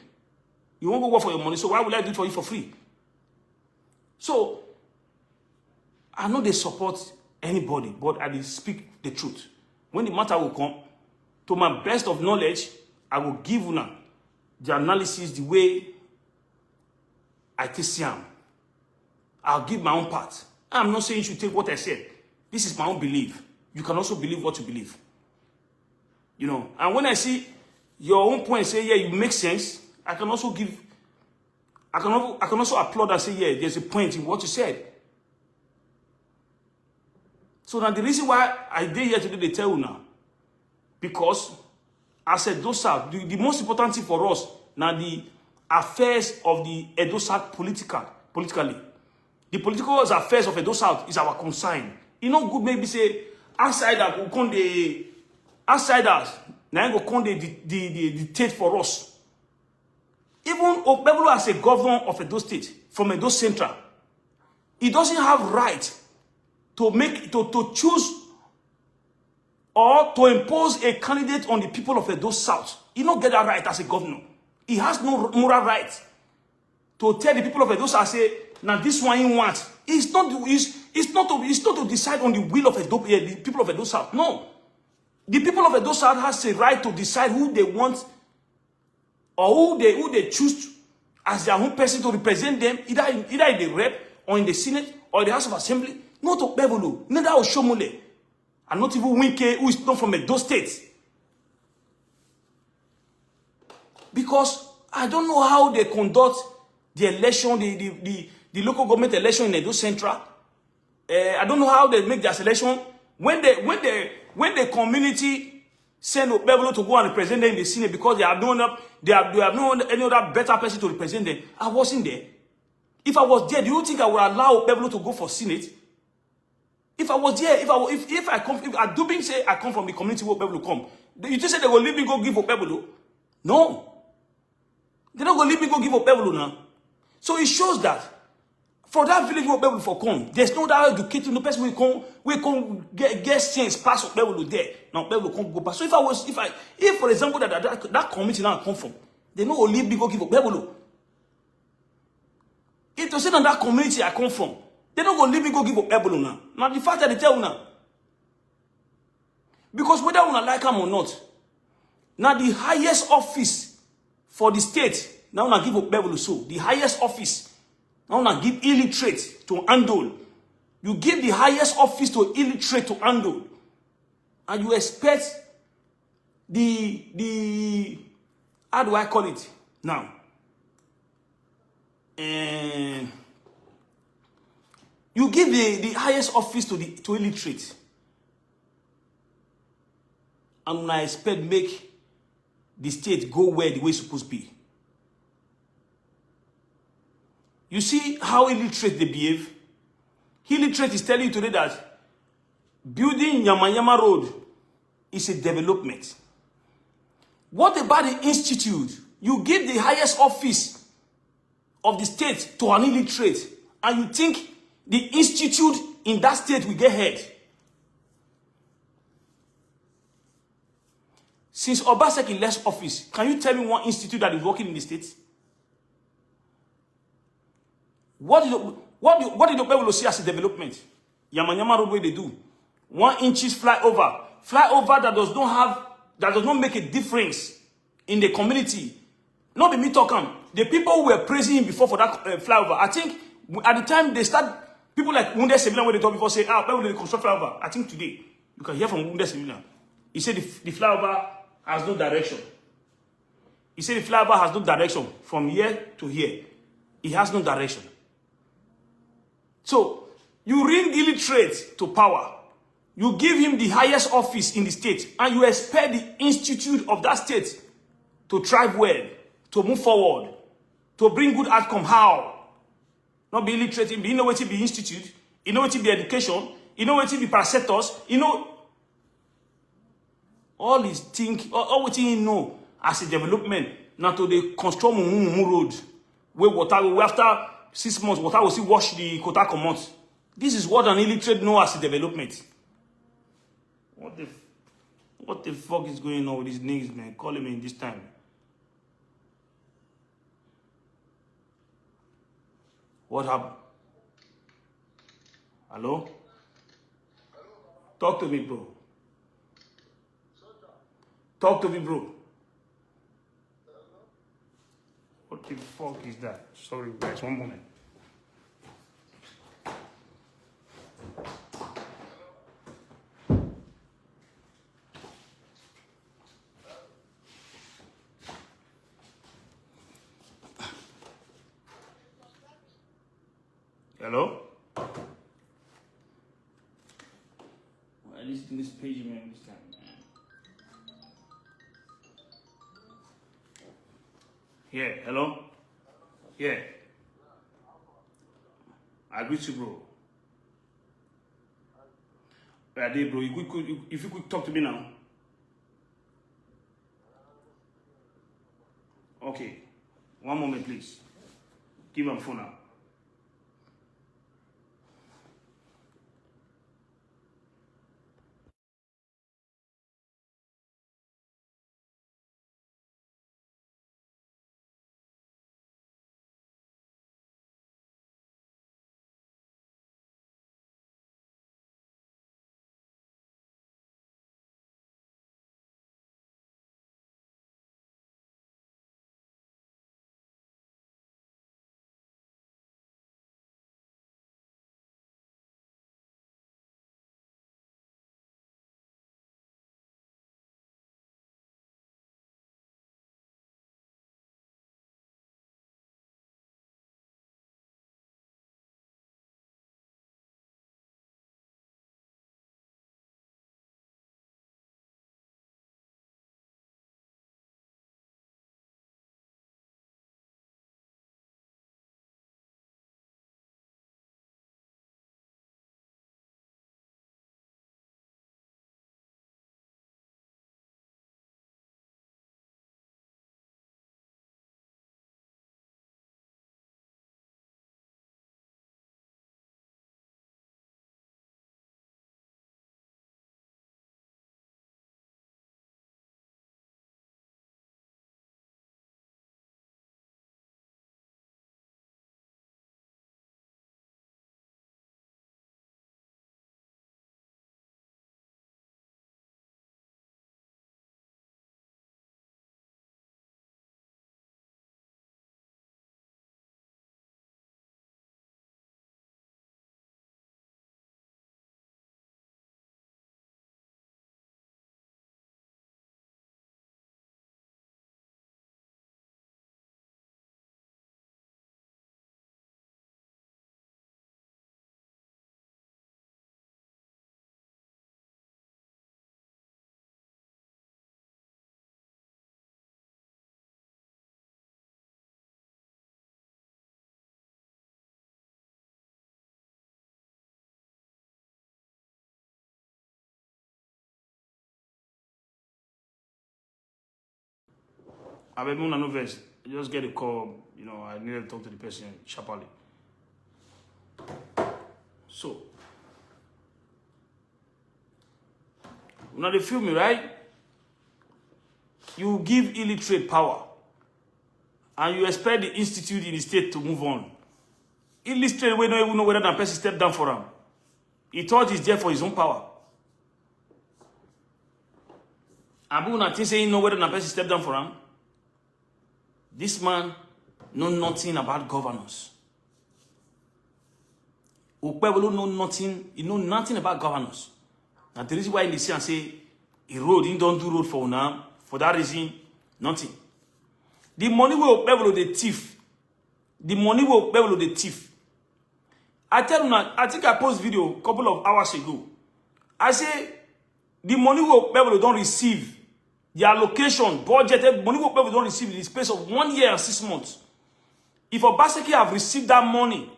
You won't go work for your money, so why would I do it for you for free? So, I know they support anybody, but I will speak the truth. When the matter will come, to my best of knowledge, I will give you now the analysis the way I see them. I'll give my own part. I'm not saying you should take what I said. This is my own belief. You can also believe what you believe. You know, and when I see your own point, say, yeah, you make sense, I can also give, I can also applaud and say, yeah, there's a point in what you said. So now the reason why I did here today, they tell you now, because I said, those are the most important thing for us now, the affairs of the Edo South politically. The political affairs of Edo South is our concern. You know, good maybe say outsiders will come now go come the dictate for us. Even Okpebholo as a governor of Edo State from Edo Central, he doesn't have right to choose or to impose a candidate on the people of Edo South. He don't get that right as a governor. He has no moral right to tell the people of Edo South, say, now this one he wants. It's not to decide on the will of the people of Edo South. No. The people of Edo South has a right to decide who they want or who they choose as their own person to represent them, either in the rep or in the Senate or in the House of Assembly. Not Okpebholo, neither Oshomole. And not even Winke, who is not from Edo State. Because I don't know how they conduct the election, the local government election in Edo Central. I don't know how they make their selection. When the community send Okpebholo to go and represent them in the Senate because they have no any other better person to represent them, I wasn't there. If I was there, do you think I would allow Okpebholo to go for Senate? If I was there, if I do being say I come from the community where Okpebholo come, you just say they will leave me go give Okpebholo? No. They're not going to leave me go give Okpebholo now. So it shows that for that village where Okpebholo for come, there's no that educated no person we come get sense past Okpebholo there. Now Okpebholo can't go past. So if for example that community now come from, they not going to leave me go give Okpebholo. If to say that community I come from, they're not going to leave me go give Okpebholo now. Now the fact that they tell you now. Because whether you like them or not, now the highest office for the state, now I give Okpebholo so. The highest office, now I give illiterate to handle. You give the highest office to illiterate to handle. And you expect the how do I call it now? You give the highest office to illiterate. And I expect make the state go where the way it's supposed to be. You see how illiterate they behave? Illiterate is telling you today that building Yamayama Road is a development. What about the institute You give the highest office of the state to an illiterate, and you think the institute in that state will get head. Since Obaseki left office, can you tell me one institute that is working in the state? What did Okpebholo see as a development? Yama road where they do 1 inches flyover that does not make a difference in the community. Not be me talking. The people who were praising him before for that flyover, I think at the time they start, people like Wounded Civilian when they talk before say, Okpebholo they construct flyover. I think today you can hear from Wounded Civilian. He said the flyover has no direction. He said the flyover has no direction from here to here. It has no direction. So, you ring illiterate to power. You give him the highest office in the state, and you expect the institute of that state to thrive well, to move forward, to bring good outcome. How? Not be illiterate, you know what to be institute, you know what to be education, you know what to be parasetors, you know all these things, all what you know as a development. Now to the construct road where water after 6 months, water will still wash the quota commons. This is what an illiterate knows as a development. What the fuck is going on with these niggas, man? Calling me in this time. What happened? Hello? Talk to me, bro. Talk to me, bro. What the fuck is that? Sorry, guys, one moment. Hello? At least in this page, man, this time. Yeah, hello? Yeah. I greet you, bro. Where are they, bro? If you could talk to me now. Okay. One moment, please. Give him phone now. I mean, no verse. Just get a call. You know, I needed to talk to the person sharply. So, now they feel me, right? You give illiterate power, and you expect the institute in the state to move on. Illiterate, we don't even know whether that person stepped down for him. He thought he's there for his own power. Abu Nati saying know whether that person stepped down for him. This man know nothing about governance. Okpebholo know nothing. He know nothing about governance. And the reason why they say and say he road, he don't do road for now. For that reason, nothing. The money will Okpebholo the thief. The money will Okpebholo the thief. I tell you now, I think I post video a couple of hours ago. I say the money will Okpebholo don't receive. The allocation, budgeted money will Okpebholo don't receive in the space of 1 year and 6 months. If Obaseki have received that money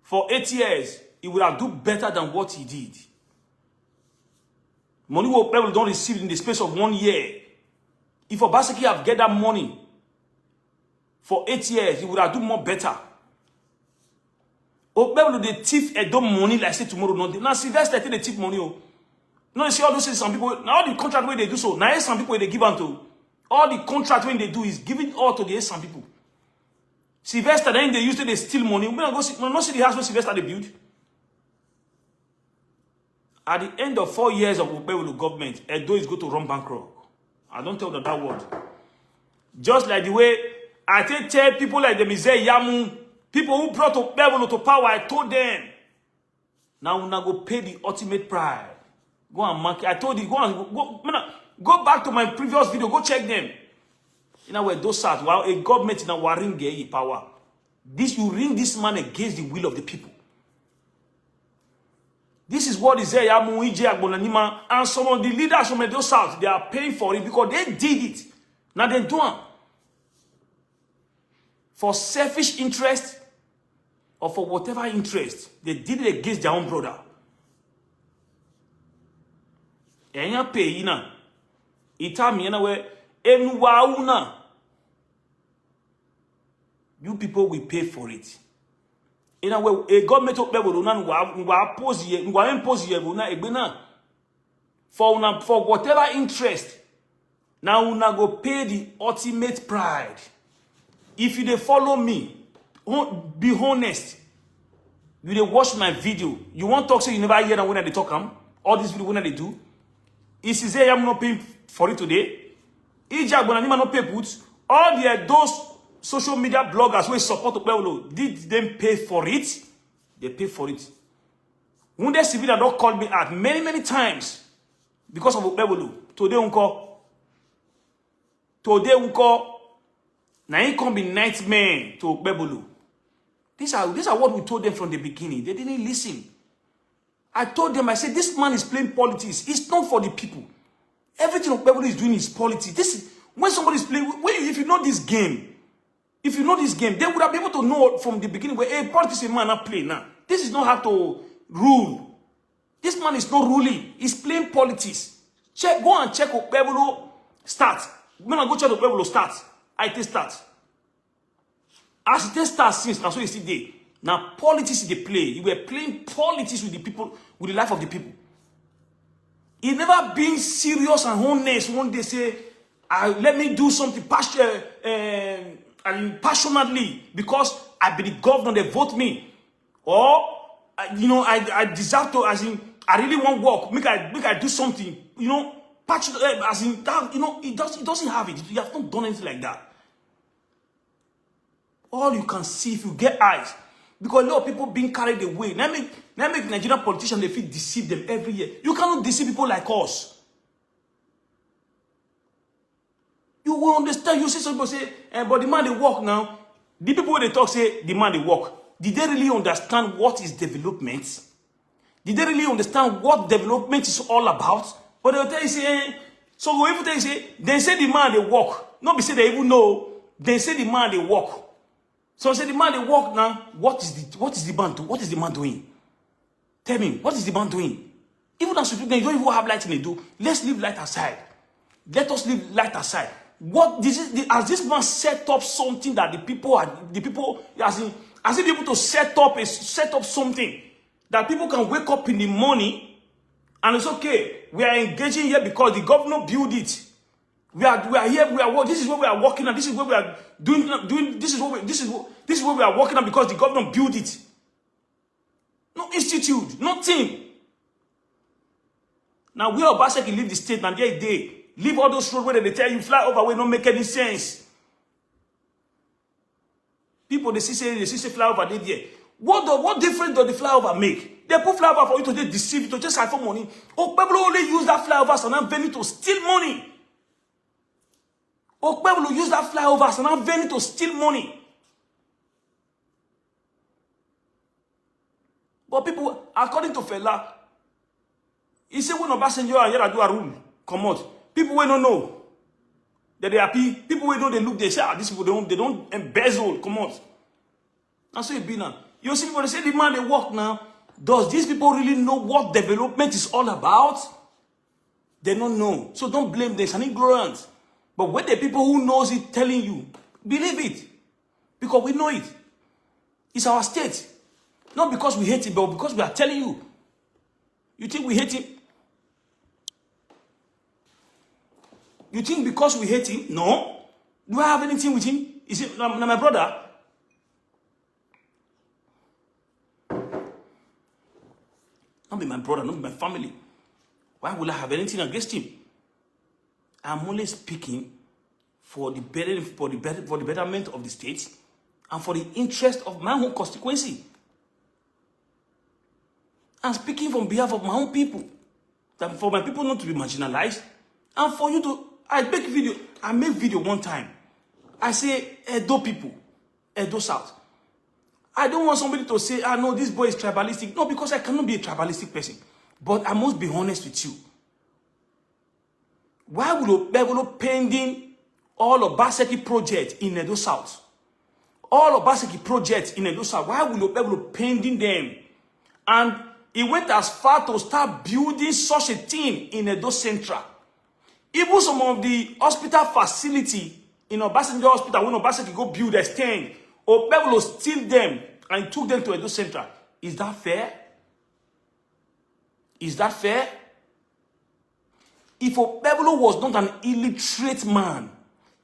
for 8 years, he would have done better than what he did. Money will Okpebholo don't receive in the space of 1 year. If Obaseki have get that money for 8 years, he would have done more better. Okpebholo the thief Edo money like say tomorrow. Now Sylvester take the thief money. No, you see all those things, some people, now all the contract when they do so, now some people they give on to. All the contract when they do is giving all to the some people. Sylvester, then they used to they steal money. We don't see the house where Sylvester they build. At the end of 4 years of Okpebholo government, Edo is going to run bankrupt. I don't tell that word. Just like the way I tell people like the Ize-Iyamu, people who brought Okpebholo to power, I told them, now we're not going to pay the ultimate price. Go and mark. I told you, go back to my previous video, go check them. You know where those are, while a government in a warring gay power. This you ring this man against the will of the people. This is what Ize-Iyamu, Ize-Iyamu, and some of the leaders from those south, they are paying for it because they did it. Now they do it. For selfish interest or for whatever interest, they did it against their own brother. Enya pay na. Ita mi na we enuwa una. You people will pay for it. In a way, a government Okpebholo na ngwa impose ye na egbe na. For whatever interest, now una go pay the ultimate pride. If you dey follow me, be honest. You dey watch my video. You want talk say you never hear them when they talk am. All these video when they do. Is Ize-Iyamu not paying for it today? Ize-Iyamu not pay put. All those social media bloggers who support Okpebholo, did them pay for it? They pay for it. Wounded civilian don't call me out many times because of Okpebholo. Today unko. Now he come be nightmare to Okpebholo. These are what we told them from the beginning. They didn't listen. I told them, I said, this man is playing politics. It's not for the people. Everything Okpebholo is doing is politics. This is when somebody is playing. If you know this game, they would have been able to know from the beginning where hey, politics is a man not play now. This is not how to rule. This man is not ruling. He's playing politics. Go and check Okpebholo start. When I go check Okpebholo start, I take start. As it start since, that's what you see there. Now, politics is the play. You were playing politics with the people, with the life of the people. He never been serious and honest. One day say, let me do something passionately because I be the governor, they vote me. Or, I deserve to, as in, I really want work. Make I do something, as in, that, it doesn't have it. You have not done anything like that. All you can see if you get eyes. Because a lot of people being carried away. Now make Nigerian politicians, they feel deceive them every year. You cannot deceive people like us. You will understand. You see some people say, but the man they work now. The people they talk say, the man they work. Did they really understand what is development? Did they really understand what development is all about? But they'll tell you, say, so whoever tell you, say, they say the man they work. Not be say they even know. They say the man they work. So I said, the man they walk now. What is the man doing? What is the man doing? Tell me, what is the man doing? Even as you don't even have light in the do. Let's leave light aside. Let us leave light aside. what this is, has this man set up something that the people as if able to set up something that people can wake up in the morning and it's okay. We are engaging here because the governor built it. We are here. This is where we are working on. This is where we are doing. This is where we are working on because the governor built it. No institute, nothing. Now we are basically leave the state and they leave all those roads where they tell you fly over where don't make any sense. People they say fly over there. What difference does the flyover make? They put flyover for you to deceive you to just have for money. Okpebholo only use that flyover as an avenue to steal money. Okpebholo use that flyover as an avenue to steal money. But people, according to Fela, he said when Obasanjo and Yar'Adua rule come out, people will not know that they are happy. People will know they look, they say, these people they don't embezzle, come out. That's what it be now. You see people they say the man they work now. Does these people really know what development is all about? They don't know. So don't blame them. It's an ignorance. But when the people who knows it telling you, believe it. Because we know it. It's our state. Not because we hate it, but because we are telling you. You think we hate him? You think because we hate him? No. Do I have anything with him? Is it my brother? Not be my brother, not be my family. Why will I have anything against him? I'm only speaking for the betterment of the state and for the interest of my own constituency. I'm speaking on behalf of my own people. That for my people not to be marginalized. And for you to, I make video one time. I say, Edo people, Edo South. I don't want somebody to say, no, this boy is tribalistic. No, because I cannot be a tribalistic person. But I must be honest with you. Why would Okpebholo pending all of Obaseki projects in Edo South? All of Obaseki projects in Edo South. Why would Okpebholo pending them? And he went as far to start building such a thing in Edo Central. Even some of the hospital facility in Obasanjo Hospital, when Obaseki go build a stand, Okpebholo steal them and took them to Edo Central. Is that fair? Is that fair? If Okpebholo was not an illiterate man,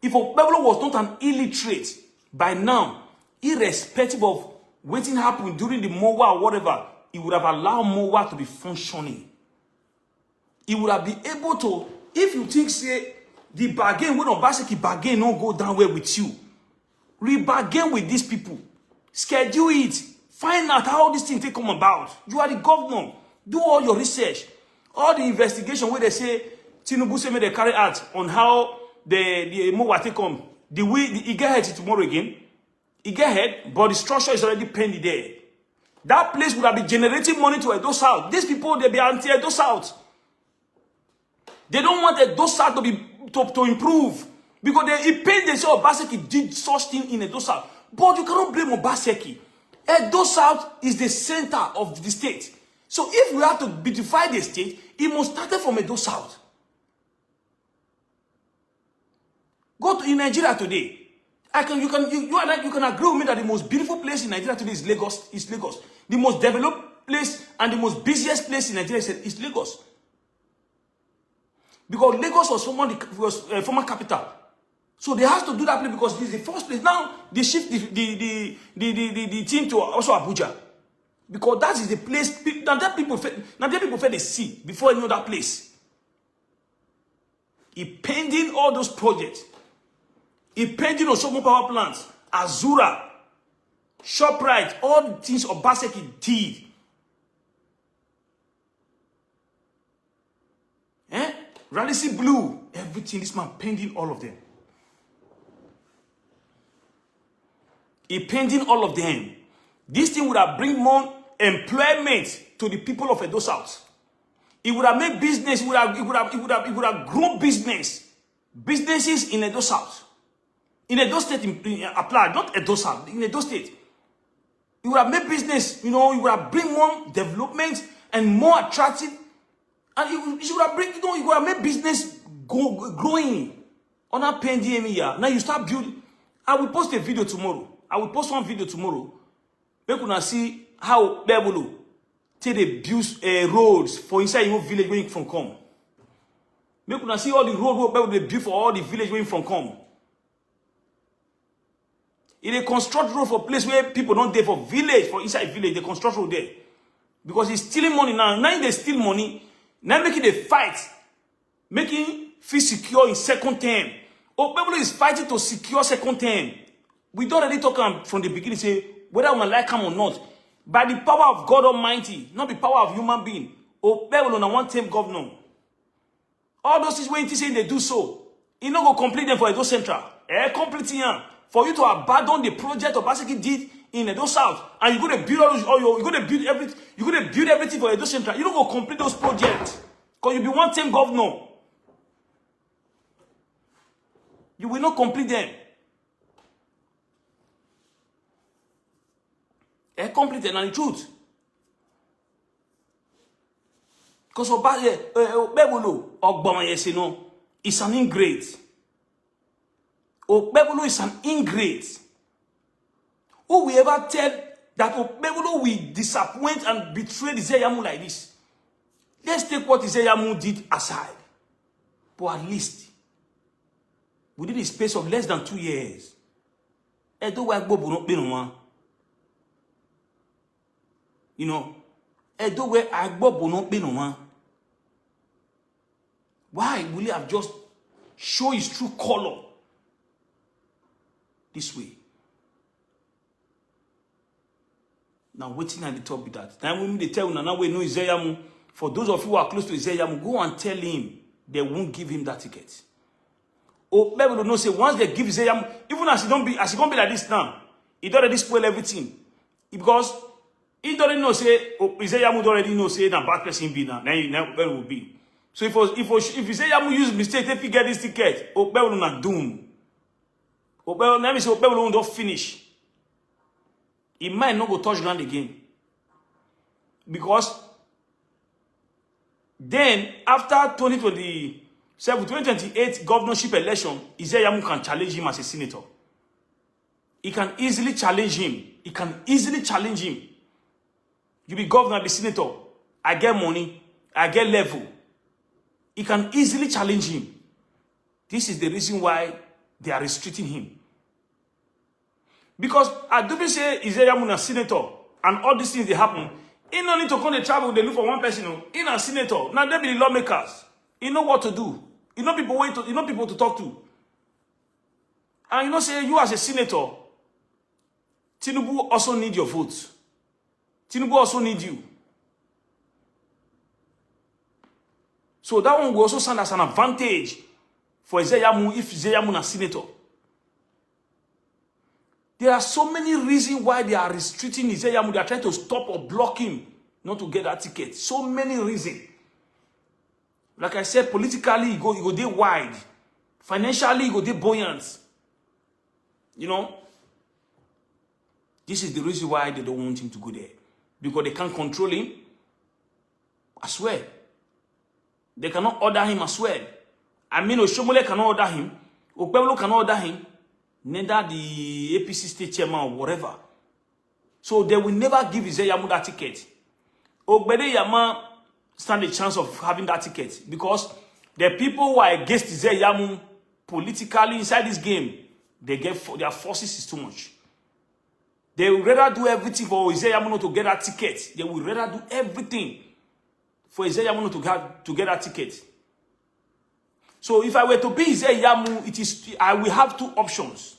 if Okpebholo was not an illiterate, by now, irrespective of what happened during the MOWA or whatever, he would have allowed MOWA to be functioning. He would have been able to, if you think, say, the bargain, when Obaseki bargain don't go down well with you, re-bargain with these people. Schedule it. Find out how this thing take come about. You are the governor. Do all your research. All the investigation where they say, Tinubu say they carry out on how the MOWA take come. He get ahead tomorrow again. He get ahead, but the structure is already pending there. That place would have been generating money to Edo South. These people, they be anti-Edo South. They don't want Edo South to improve. Because they paid they say Obaseki did such thing in Edo South. But you cannot blame Obaseki. Edo South is the center of the state. So if we have to beautify the state, it must start from Edo South. Go to in Nigeria today. You can agree with me that the most beautiful place in Nigeria today is Lagos. The most developed place and the most busiest place in Nigeria is Lagos. Because Lagos was former capital. So they have to do that place because this is the first place. Now they shift the team to also Abuja. Because that is the place. Now that people feel they see before they know that place. He pending all those projects. He pending on some power plants, Azura, ShopRite, all the things Obaseki did. Ralisi Blue, everything, this man pending all of them. He pending all of them. This thing would have bring more employment to the people of Edo South. It would have made business, it would have grown businesses in Edo South. In Edo State applied, not Edo South, in Edo State. It would have made business, it would have bring more development and more attractive. And it would have bring, it would have made business growing. On a pen DM here. Now you start building. I will post a video tomorrow. I will post one video tomorrow. Make una see how Okpebholo take the build roads for inside your village where you from come. Make una see all the road where they build for all the village where you from come. If they construct road for place where people don't there for village, for inside village, they construct road there. Because he's stealing money now. Now they steal money. Now making a fight. Making feel secure in second term. Okpebholo is fighting to secure second term. We don't already talk from the beginning, say, whether we like him or not. By the power of God Almighty, not the power of human being. Okpebholo na one term governor. All those things when you say they do so, you not go complete them for Edo Central. Complete here. For you to abandon the project of basically did in Edo South, and you're going to build you're going to build everything, you're going to build everything for Edo Central. You don't go complete those projects because you be one term governor. You will not complete them. Complete them, and the truth. Because Okpebholo, is an ingrate. Okpebholo is an ingrate. Who will ever tell that Okpebholo will disappoint and betray Ize-Iyamu like this? Let's take what Ize-Iyamu did aside. But at least, within the space of less than 2 years, you know, why will he have just show his true color this way? Now, waiting at the top with that. Now, when they tell you, now we know Ize-Iyamu, for those of you who are close to Ize-Iyamu, go and tell him they won't give him that ticket. Okpebholo no say once they give Ize-Iyamu, even as he don't be like this now, he don't already spoil everything. Because he don't already know say Ize-Iyamu don't already know say that bad person be now. Now will be. So if Ize-Iyamu use mistake, if he get this ticket, Okpebholo na doom. Okpebholo don't finish. He might not go touch ground again. Because then after 2028 governorship election, Ize-Iyamu can challenge him as a senator. He can easily challenge him. He can easily challenge him. You be governor, I be senator. I get money. I get level. He can easily challenge him. This is the reason why they are restricting him. Because I do say Ize-Iyamu a senator and all these things they happen. He no need to come to travel, they look for one person. He a senator. Now they be the lawmakers. He know what to do. He know people to talk to. And you know, say you as a senator, Tinubu also need your vote. Tinubu also need you. So that one will also stand as an advantage for Ize-Iyamu if Ize-Iyamu is a senator. There are so many reasons why they are restricting Ize-Iyamu. They are trying to stop or block him not to get that ticket. So many reasons. Like I said, politically, he go there wide. Financially, he go there buoyant. You know, this is the reason why they don't want him to go there. Because they can't control him as well. They cannot order him as well. I mean, Oshomole cannot order him. Okpebholo cannot order him. Neither the APC state chairman or whatever. So they will never give Ize-Iyamu that ticket. Okpebholo stand a chance of having that ticket. Because the people who are against Ize-Iyamu politically inside this game, their forces is too much. They will rather do everything for Ize-Iyamu not to get that ticket. They will rather do everything for Ize-Iyamu not to get that ticket. So if I were to be Ize-Iyamu, I will have two options.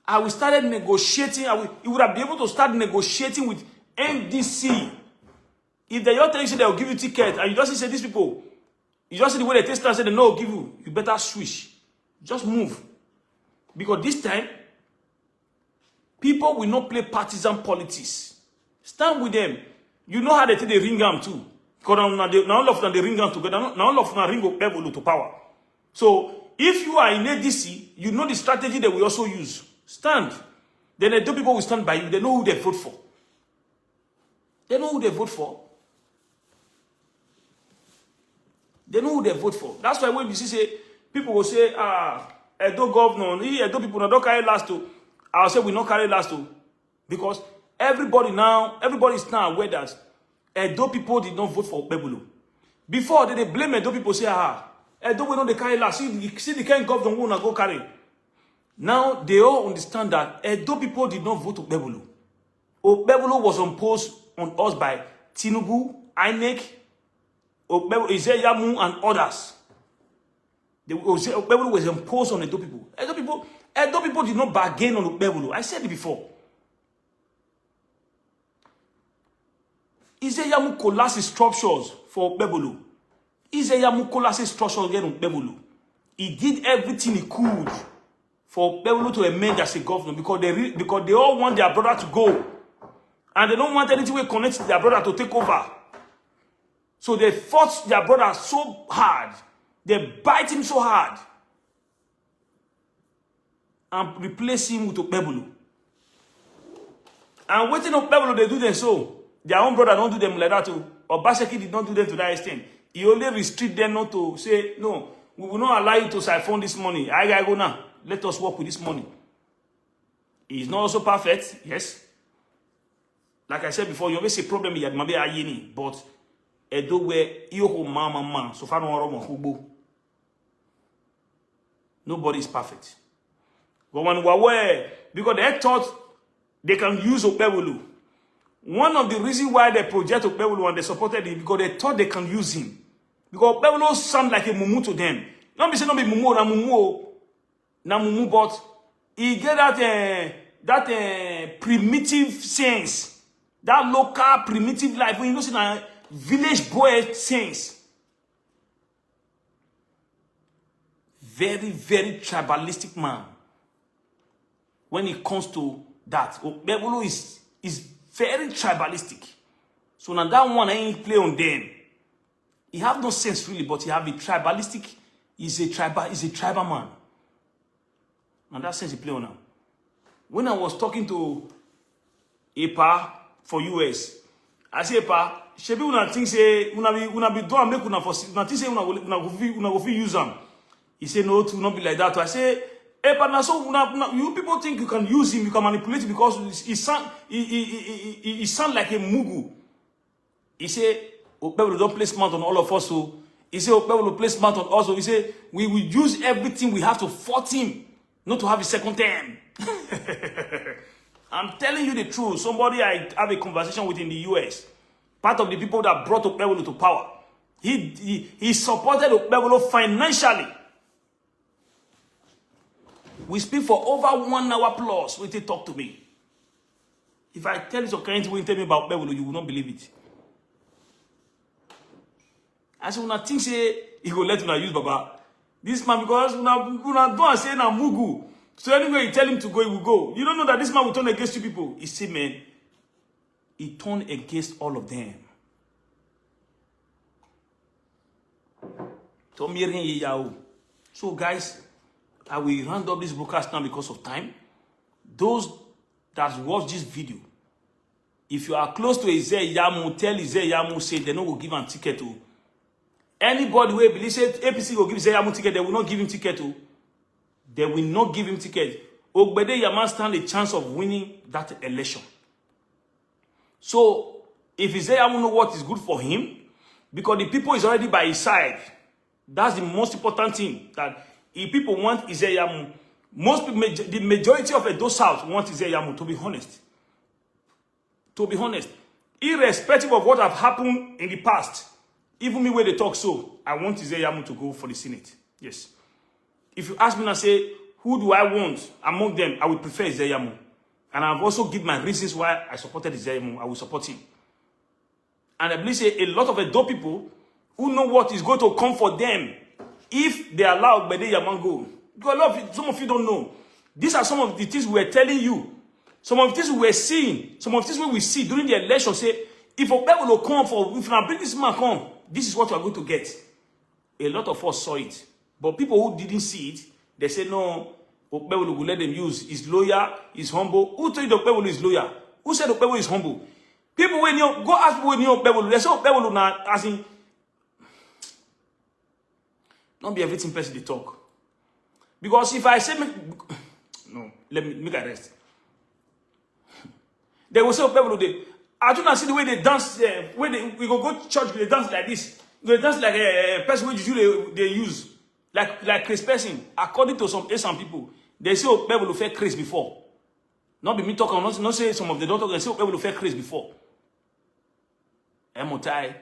I will start negotiating. He would have been able to start negotiating with NDC. If they don't tell you they will give you ticket, and you just say these people, you just see the way they test and say they no give you, you better switch. Just move. Because this time, people will not play partisan politics. Stand with them. You know how they take the ring arm too. Because now all of them they ring arm together. Now all of them ring Okpebholo to power. So if you are in ADC, you know the strategy that we also use. Stand. Then the two people will stand by you. They know who they vote for. They know who they vote for. They know who they vote for. That's why when you see say People will say, Edo governor, Edo people don't carry last too. I'll say we not carry last too. Because everybody is now aware that Edo people did not vote for Okpebholo. Before, they blame Edo people, say, Edo we know they carry last. See the kind of governor who go carry. Now, they all understand that Edo people did not vote Okpebholo. Okpebholo was imposed on us by Tinubu, INEC, Ize-Iyamu, and others. Okpebholo was imposed on Edo people. Edo people did not bargain on Okpebholo. I said it before. Ize-Iyamu collapsed structures for Okpebholo. Ize-Iyamu collapsed structures again on Okpebholo. He did everything he could for Okpebholo to emerge as a governor because they all want their brother to go. And they don't want anything to connect to their brother to take over. So they fought their brother so hard. They bite him so hard. And replace him with Okpebholo. And waiting Okpebholo, they do them so. Their own brother don't do them like that too. Obaseki did not do them to that extent. He only restrict them not to say, no, we will not allow you to siphon this money. I gotta go now. Let us work with this money. He is not also perfect, yes. Like I said before, you always say problem is maybe ayeni, but Edo where yoho mama so far no nobody is perfect. But when we were aware, because they thought they can use Okpebholo. One of the reasons why they project Okpebholo and they supported him because they thought they can use him. Because Okpebholo sound like a mumu to them. Don't be saying not be mumu na mumu, but he get that primitive sense, that local primitive life. When you know, see a village boy sense, very very tribalistic man. When it comes to that, Okpebholo is very tribalistic. So now that one I ain't play on them. He have no sense really, but he have a tribalistic. He's a tribal man. And that sense he play on now. When I was talking to EPA for US, I say EPA, shebi una think say una be do make una for una think say una go fit use them. He say no, to not be like that. So I say EPA na so you people think you can use him, you can manipulate him because he sound like a mugu. He say Okpebholo don't play smart on all of us. So he say Okpebholo play smart on us. So he say we will use everything we have to fight him, not to have a second term. I'm telling you the truth. Somebody I have a conversation with in the US, part of the people that brought Okpebholo to power, he supported Okpebholo financially. We speak for over 1 hour plus when they talk to me. If I tell you some kind of way, tell me about Okpebholo, you will not believe it. I said, when I think say he go let me use Baba. This man, because una don't say na mugu. So anyway, you tell him to go, he will go. You don't know that this man will turn against you people. He said, man, he turned against all of them. So guys, I will round up this broadcast now because of time. Those that watch this video, if you are close to Ize-Iyamu, tell Ize-Iyamu say they no go give him ticket to. Anybody who believes that APC will give Ize-Iyamu ticket, they will not give him ticket to. They will not give him ticket. Okpebholo stand a chance of winning that election. So, if Ize-Iyamu know what is good for him, because the people is already by his side, that's the most important thing. That if people want Ize-Iyamu, the majority of those South want Ize-Iyamu, to be honest. To be honest. Irrespective of what have happened in the past, even me where they talk so, I want Ize-Iyamu to go for the Senate. Yes. If you ask me and say, who do I want among them, I would prefer Ize-Iyamu. And I've also given my reasons why I supported Ize-Iyamu. I will support him. And I believe say a lot of Edo people who know what is going to come for them if they allow Okpebholo go. Because some of you don't know. These are some of the things we are telling you. Some of the things we were seeing. Some of the things we see during the election. Say, if Okpebholo come for, if I bring this man come, this is what you are going to get. A lot of us saw it. But people who didn't see it, they say, no, Okpebholo will let them use. He's loyal, he's humble. Who told you Okpebholo is loyal? Who said Okpebholo is humble? People when you go ask people when you Okpebholo, they say Okpebholo now, as in, not be everything person they talk. Because if I say, no, let me make a rest. They will say, Okpebholo, I do not see the way they dance, when we go to church, they dance like this. They dance like a person which usually they use. Like Chris person. According to some people, they say Okpebholo fake Chris before. Not be me talking, not say some of the don't talk, they say Okpebholo fake Chris before. Emotai,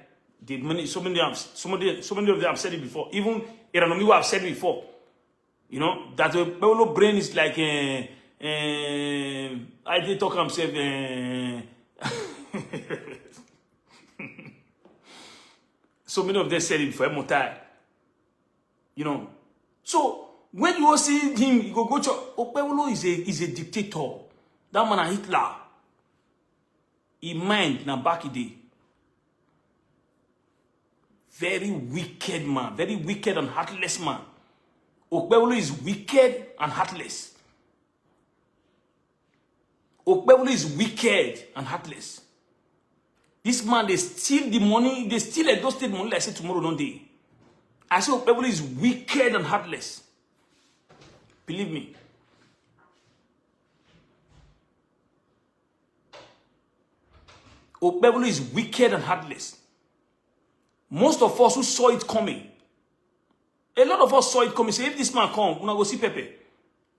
so many of them have said it before. Even Iranomiwo have said it before. You know, that the Okpebholo brain is like I did talk himself. So many of them said it before. Emotai. You know. So when you see him, you go to Okpebholo is a dictator. That man a Hitler. He mind na back in day. Very wicked man. Very wicked and heartless man. Okpebholo is wicked and heartless. Okpebholo is wicked and heartless. This man, they steal the money. They steal Edo State money like I say tomorrow, don't they? I say Okpebholo is wicked and heartless. Believe me. Okpebholo is wicked and heartless. Most of us who saw it coming, a lot of us saw it coming. Say, if this man come, we're going to go see Pepe.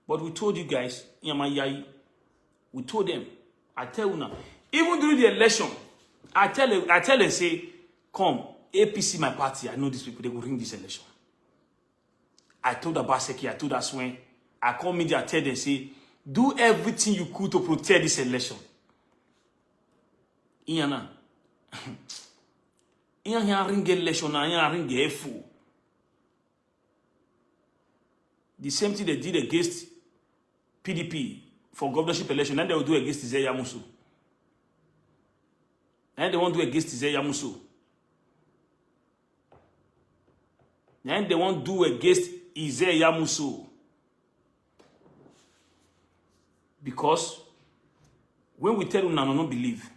But we told you guys, we told them, I tell you now, even during the election, I tell them, say, come, APC, my party, I know these people, they will ring this election. I told Abaseki, I told Aswen, I call media, I tell them, say, do everything you could to protect this election. Iyana. Iyana ring election, Iyana ring efu. The same thing they did against PDP for governorship election, and they will do against Ize-Iyamu. And they won't do against Ize-Iyamu. And they won't do against Ize-Iyamu. Because when we tell you now, no believe.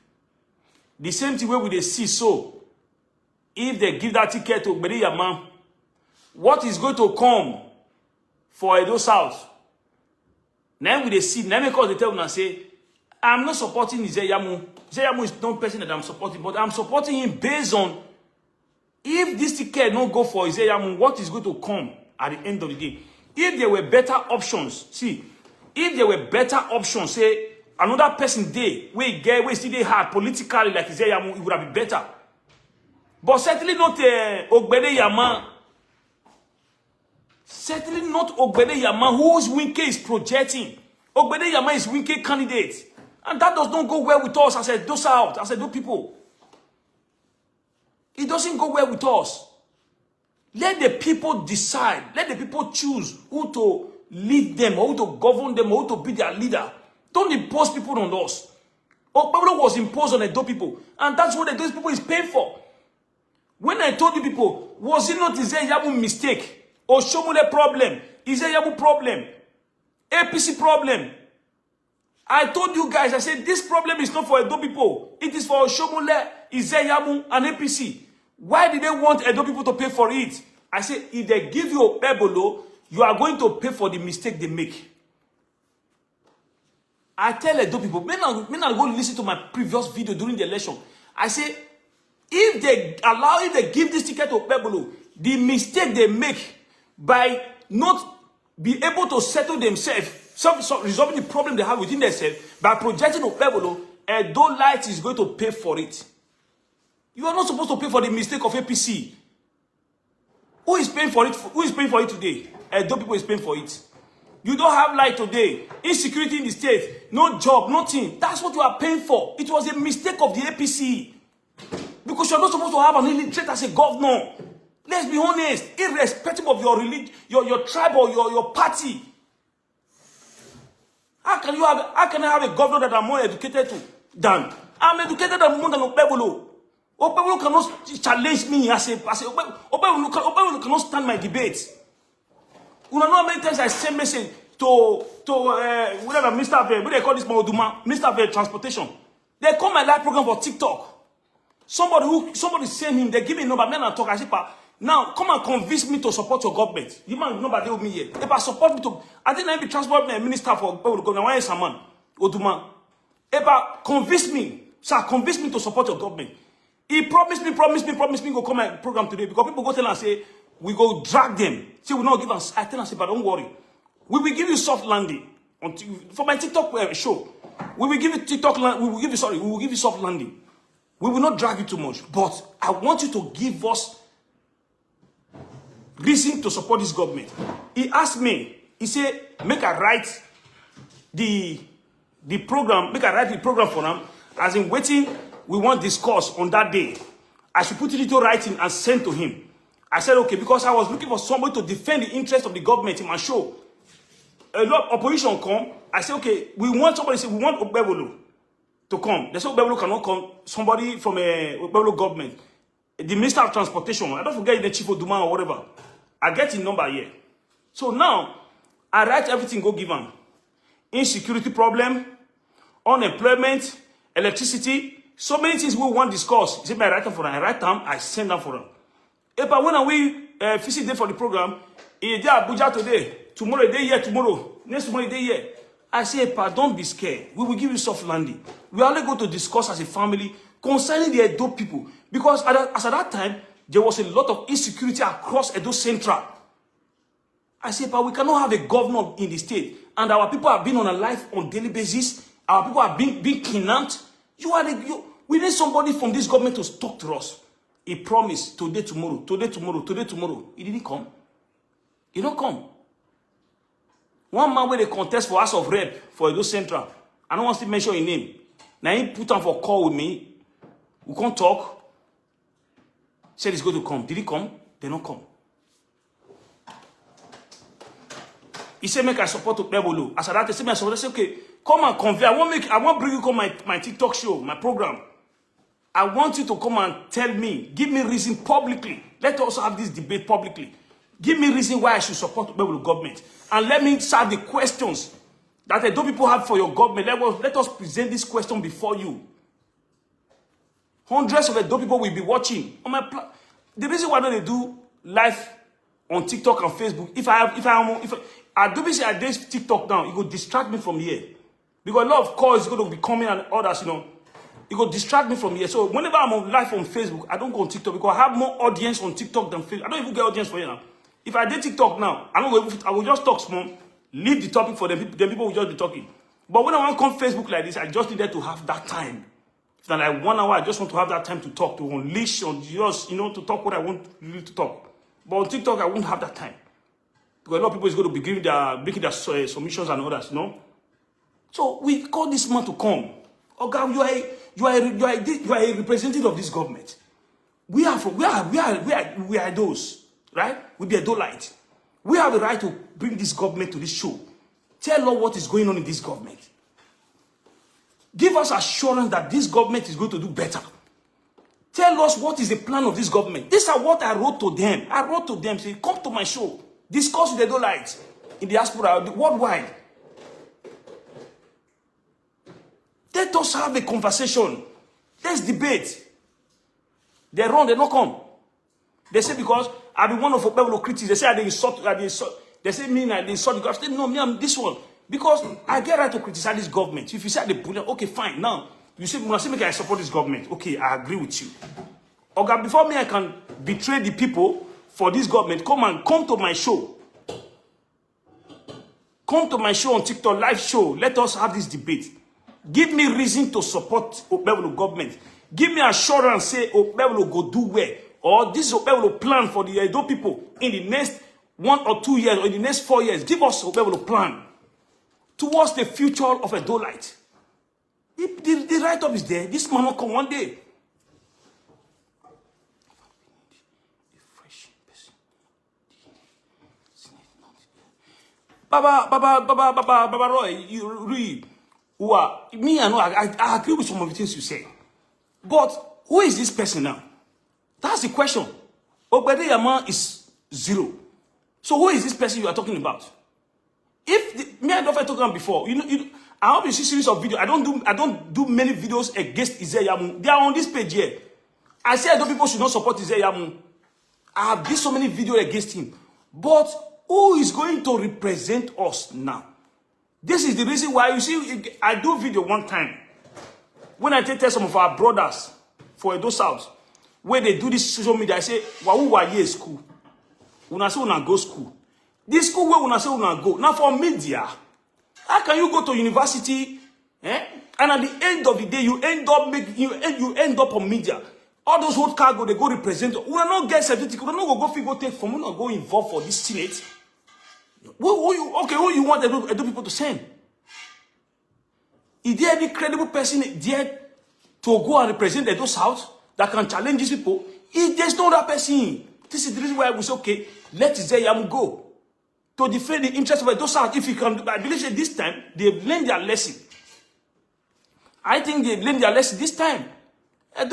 The same thing where we they see so. If they give that ticket to Okpebholo, what is going to come for Edo South? Now we they see, now because they tell me and say, I'm not supporting Ize-Iyamu. Ize-Iyamu is not person that I'm supporting, but I'm supporting him based on if this ticket don't go for Ize-Iyamu, what is going to come at the end of the day? If there were better options, see, if there were better options, say another person day, we still they hard politically like Ize-Iyamu, it would have been better. But certainly not Okpebholo. Certainly not Okpebholo, whose Winke is projecting. Okpebholo is Winke candidate. And that does not go well with us as a those out, as a do people. It doesn't go well with us. Let the people decide. Let the people choose who to lead them, or who to govern them, or who to be their leader. Don't impose people on us. Okpebholo was imposed on Edo people. And that's what those people is paying for. When I told you people, was it not Ize-Iyamu mistake? Or Oshomole problem? Ize-Iyamu problem? APC problem? I told you guys, I said, this problem is not for Edo people. It is for Oshomole, Ize-Iyamu, and APC. Why did they want Edo people to pay for it? I said, if they give you Okpebholo, you are going to pay for the mistake they make. I tell Edo people, may not go listen to my previous video during the election. I say, if they give this ticket to Okpebholo, the mistake they make by not be able to settle themselves, resolving the problem they have within themselves, by projecting Okpebholo, Edo Light is going to pay for it. You are not supposed to pay for the mistake of APC. Who is paying for it? Who is paying for it today? Edo people is paying for it. You don't have light today. Insecurity in the state. No job, nothing. That's what you are paying for. It was a mistake of the APC. Because you're not supposed to have an illiterate as a governor. Let's be honest. Irrespective of your religion, your tribe or your party. How can I have a governor that I'm more educated than? I'm educated more than Okpebholo. Okpebholo cannot challenge me as a Okpebholo cannot stand my debate. You know how many times I send message to whatever Mr. What they call this Mauduma, Mr. Transportation. They call my live program for TikTok. Somebody send him, they give me a number, man, and talk. I say, Now, come and convince me to support your government. You man, nobody with me here. If I support me to, I think I be transport minister for Okpebholo. Why is a man? Oduma. If I convince me, sir, convince me to support your government. He promised me, go come my program today because people go tell and say, we go drag them. Say, we not give us, I tell and say, but don't worry. We will give you soft landing. For my TikTok show, we will give you TikTok, we will give you soft landing. We will not drag you too much, but I want you to give us reason to support this government. He asked me, he said, make I write the program, for them, as in waiting, we want discourse on that day. I should put it into writing and send to him. I said, okay, because I was looking for somebody to defend the interest of the government in my show. A lot of opposition come. I said, okay, we want somebody to say, we want Okpebholo to come. They say Okpebholo cannot come. Somebody from a Okpebholo government. The Minister of Transportation. I don't forget the Chief of Duma or whatever. I get his number here. So now, I write everything, go give him. Insecurity problem, unemployment, electricity, so many things we want to discuss. He said, I write them for them. I write them, I send them for them. If I went away, visit day for the program, he did Abuja today, tomorrow day here, tomorrow, next tomorrow day here. I say, don't be scared. We will give you soft landing. We are only going to discuss as a family concerning the Edo people. Because as at that time, there was a lot of insecurity across Edo Central. I say, we cannot have a governor in the state. And our people have been on a life on daily basis. Our people are being kidnapped. We need somebody from this government to talk to us. He promised today, tomorrow. He didn't come. He don't come. One man where they contest for House of Rep for Edo Central. I don't want to mention his name. Now he put on for call with me. We can't talk. Said he's going to come. Did he come? They don't come. He said, make I support Okpebholo. As I said, I said, okay, come and convey. I want bring you come my TikTok show, my program. I want you to come and tell me, give me reason publicly. Let us have this debate publicly. Give me reason why I should support Okpebholo government. And let me solve the questions that Edo people have for your government. Let us present this question before you. Hundreds of Edo people will be watching. The reason why don't they do live on TikTok and Facebook, if I do say I do TikTok now, it will distract me from here. Because a lot of calls is going to be coming and others, it will distract me from here. So whenever I'm on live on Facebook, I don't go on TikTok because I have more audience on TikTok than Facebook. I don't even get audience for you now. If I did TikTok now, I will just talk small, leave the topic for them. Then people will just be talking. But when I want to come Facebook like this, I just needed to have that time. If not like 1 hour, I just want to have that time to talk, to unleash, or just, to talk what I want really to talk. But on TikTok, I won't have that time. Because a lot of people is going to be making their submissions and others, So we call this man to come. Oh God, you are a representative of this government. We are those, right? We be a Dolite. We have the right to bring this government to this show. Tell us what is going on in this government. Give us assurance that this government is going to do better. Tell us what is the plan of this government. These are what I wrote to them. I wrote to them, say, come to my show. Discuss with the Dolites in the diaspora, worldwide. Let us have a conversation. Let's debate. They run, they don't come. They say because I be one of Okpebholo critics. They say I insult. They say me I insult the government. I say no, me I'm this one because I get right to criticize this government. If you say the bullet, okay, fine. Now you say make I support this government. Okay, I agree with you. Okay, before me I can betray the people for this government. Come to my show. Come to my show on TikTok, live show. Let us have this debate. Give me reason to support Okpebholo government. Give me assurance, say Okpebholo go do well. Or this is Okpebholo plan for the Edo people in the next 1 or 2 years, or in the next 4 years. Give us Okpebholo plan towards the future of a Dolite. The write-up is there. This man will come one day. Baba Roy, you read. Me, I agree with some of the things you say. But who is this person now? That's the question. Ize-Iyamu is 0. So who is this person you are talking about? I don't talk about before. I hope you see series of videos. I don't do many videos against Ize-Iyamu. They are on this page here. I say Edo people should not support Ize-Iyamu. I have did so many videos against him. But who is going to represent us now? This is the reason why, you see, I do video one time. When I tell some of our brothers for Edo South, where they do this social media, I say, well, who are here school? Una say una go school. This school where una say una go. Now for media, how can you go to university, and at the end of the day, you end up on media. All those old cargo, they go represent. We are not get certificate. We are not go figure take from. We not go involved for this Senate. Who you want Edo people to send? Is there any credible person there to go and represent Edo South that can challenge these people? If there's no other person, this is the reason why we say, okay, let Ize-Iyamu go to defend the interest of Edo South. If he can, I believe that this time they've learned their lesson. I think they've learned their lesson this time. So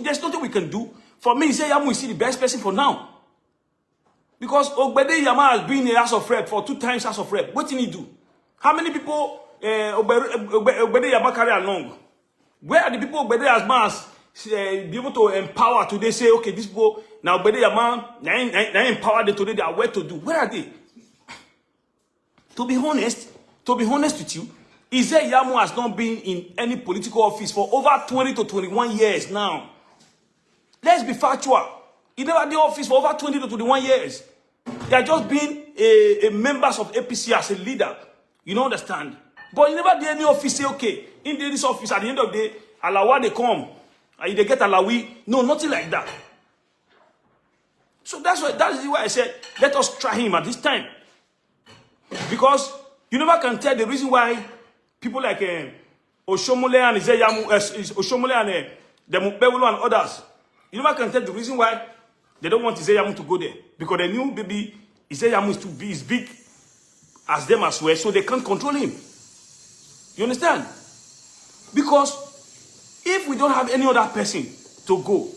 there's nothing we can do. For me, Ize-Iyamu is the best person for now. Because Okpebholo has been in House of Rep for 2 times House of Rep. What did he do? How many people Okpebholo carry along? Where are the people Okpebholo has be able to empower today? Say, okay, these people now Okpebholo empower them today. They are where to do. Where are they? To be honest with you, Ize-Iyamu has not been in any political office for over 20 to 21 years now. Let's be factual. He never did office for over 20 to 21 years. They are just being a members of APC as a leader. You don't understand? But he never did any office. Say, okay, in this office, at the end of the day, Alawa they come. And they get Alawi. No, nothing like that. So that's why I said, let us try him at this time. Because you never can tell the reason why people like Oshomole and Ize-Iyamu, Oshomole and the Okpebholo and others, you never can tell the reason why they don't want Ize-Iyamu to go there. Because they knew maybe Ize-Iyamu is big as them as well, so they can't control him. You understand? Because if we don't have any other person to go,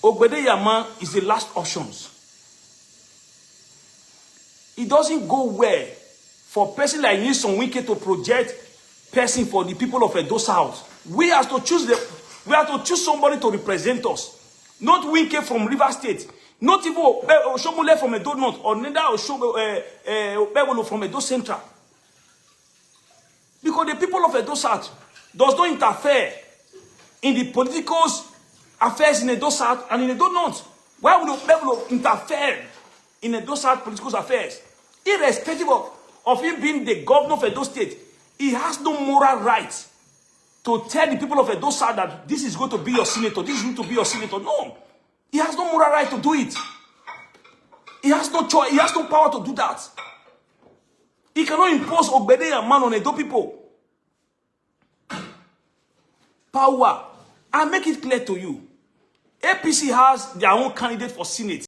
Okpebholo is the last options. It doesn't go well for person like Nyesom Wike to project person for the people of Edo South. We have to choose somebody to represent us. Not Wike from River State. Not even Oshomole from Edo North. Or neither Okpebholo from Edo Central. Because the people of Edo South does not interfere in the political affairs in Edo South and in Edo North. Why would Okpebholo interfere in Edo South political affairs? Irrespective of him being the governor of Edo State, he has no moral right to tell the people of Edo South that this is going to be your senator, this is going to be your senator. No. He has no moral right to do it. He has no choice, he has no power to do that. He cannot impose Okpebholo on Edo people. Power. I make it clear to you. APC has their own candidate for Senate.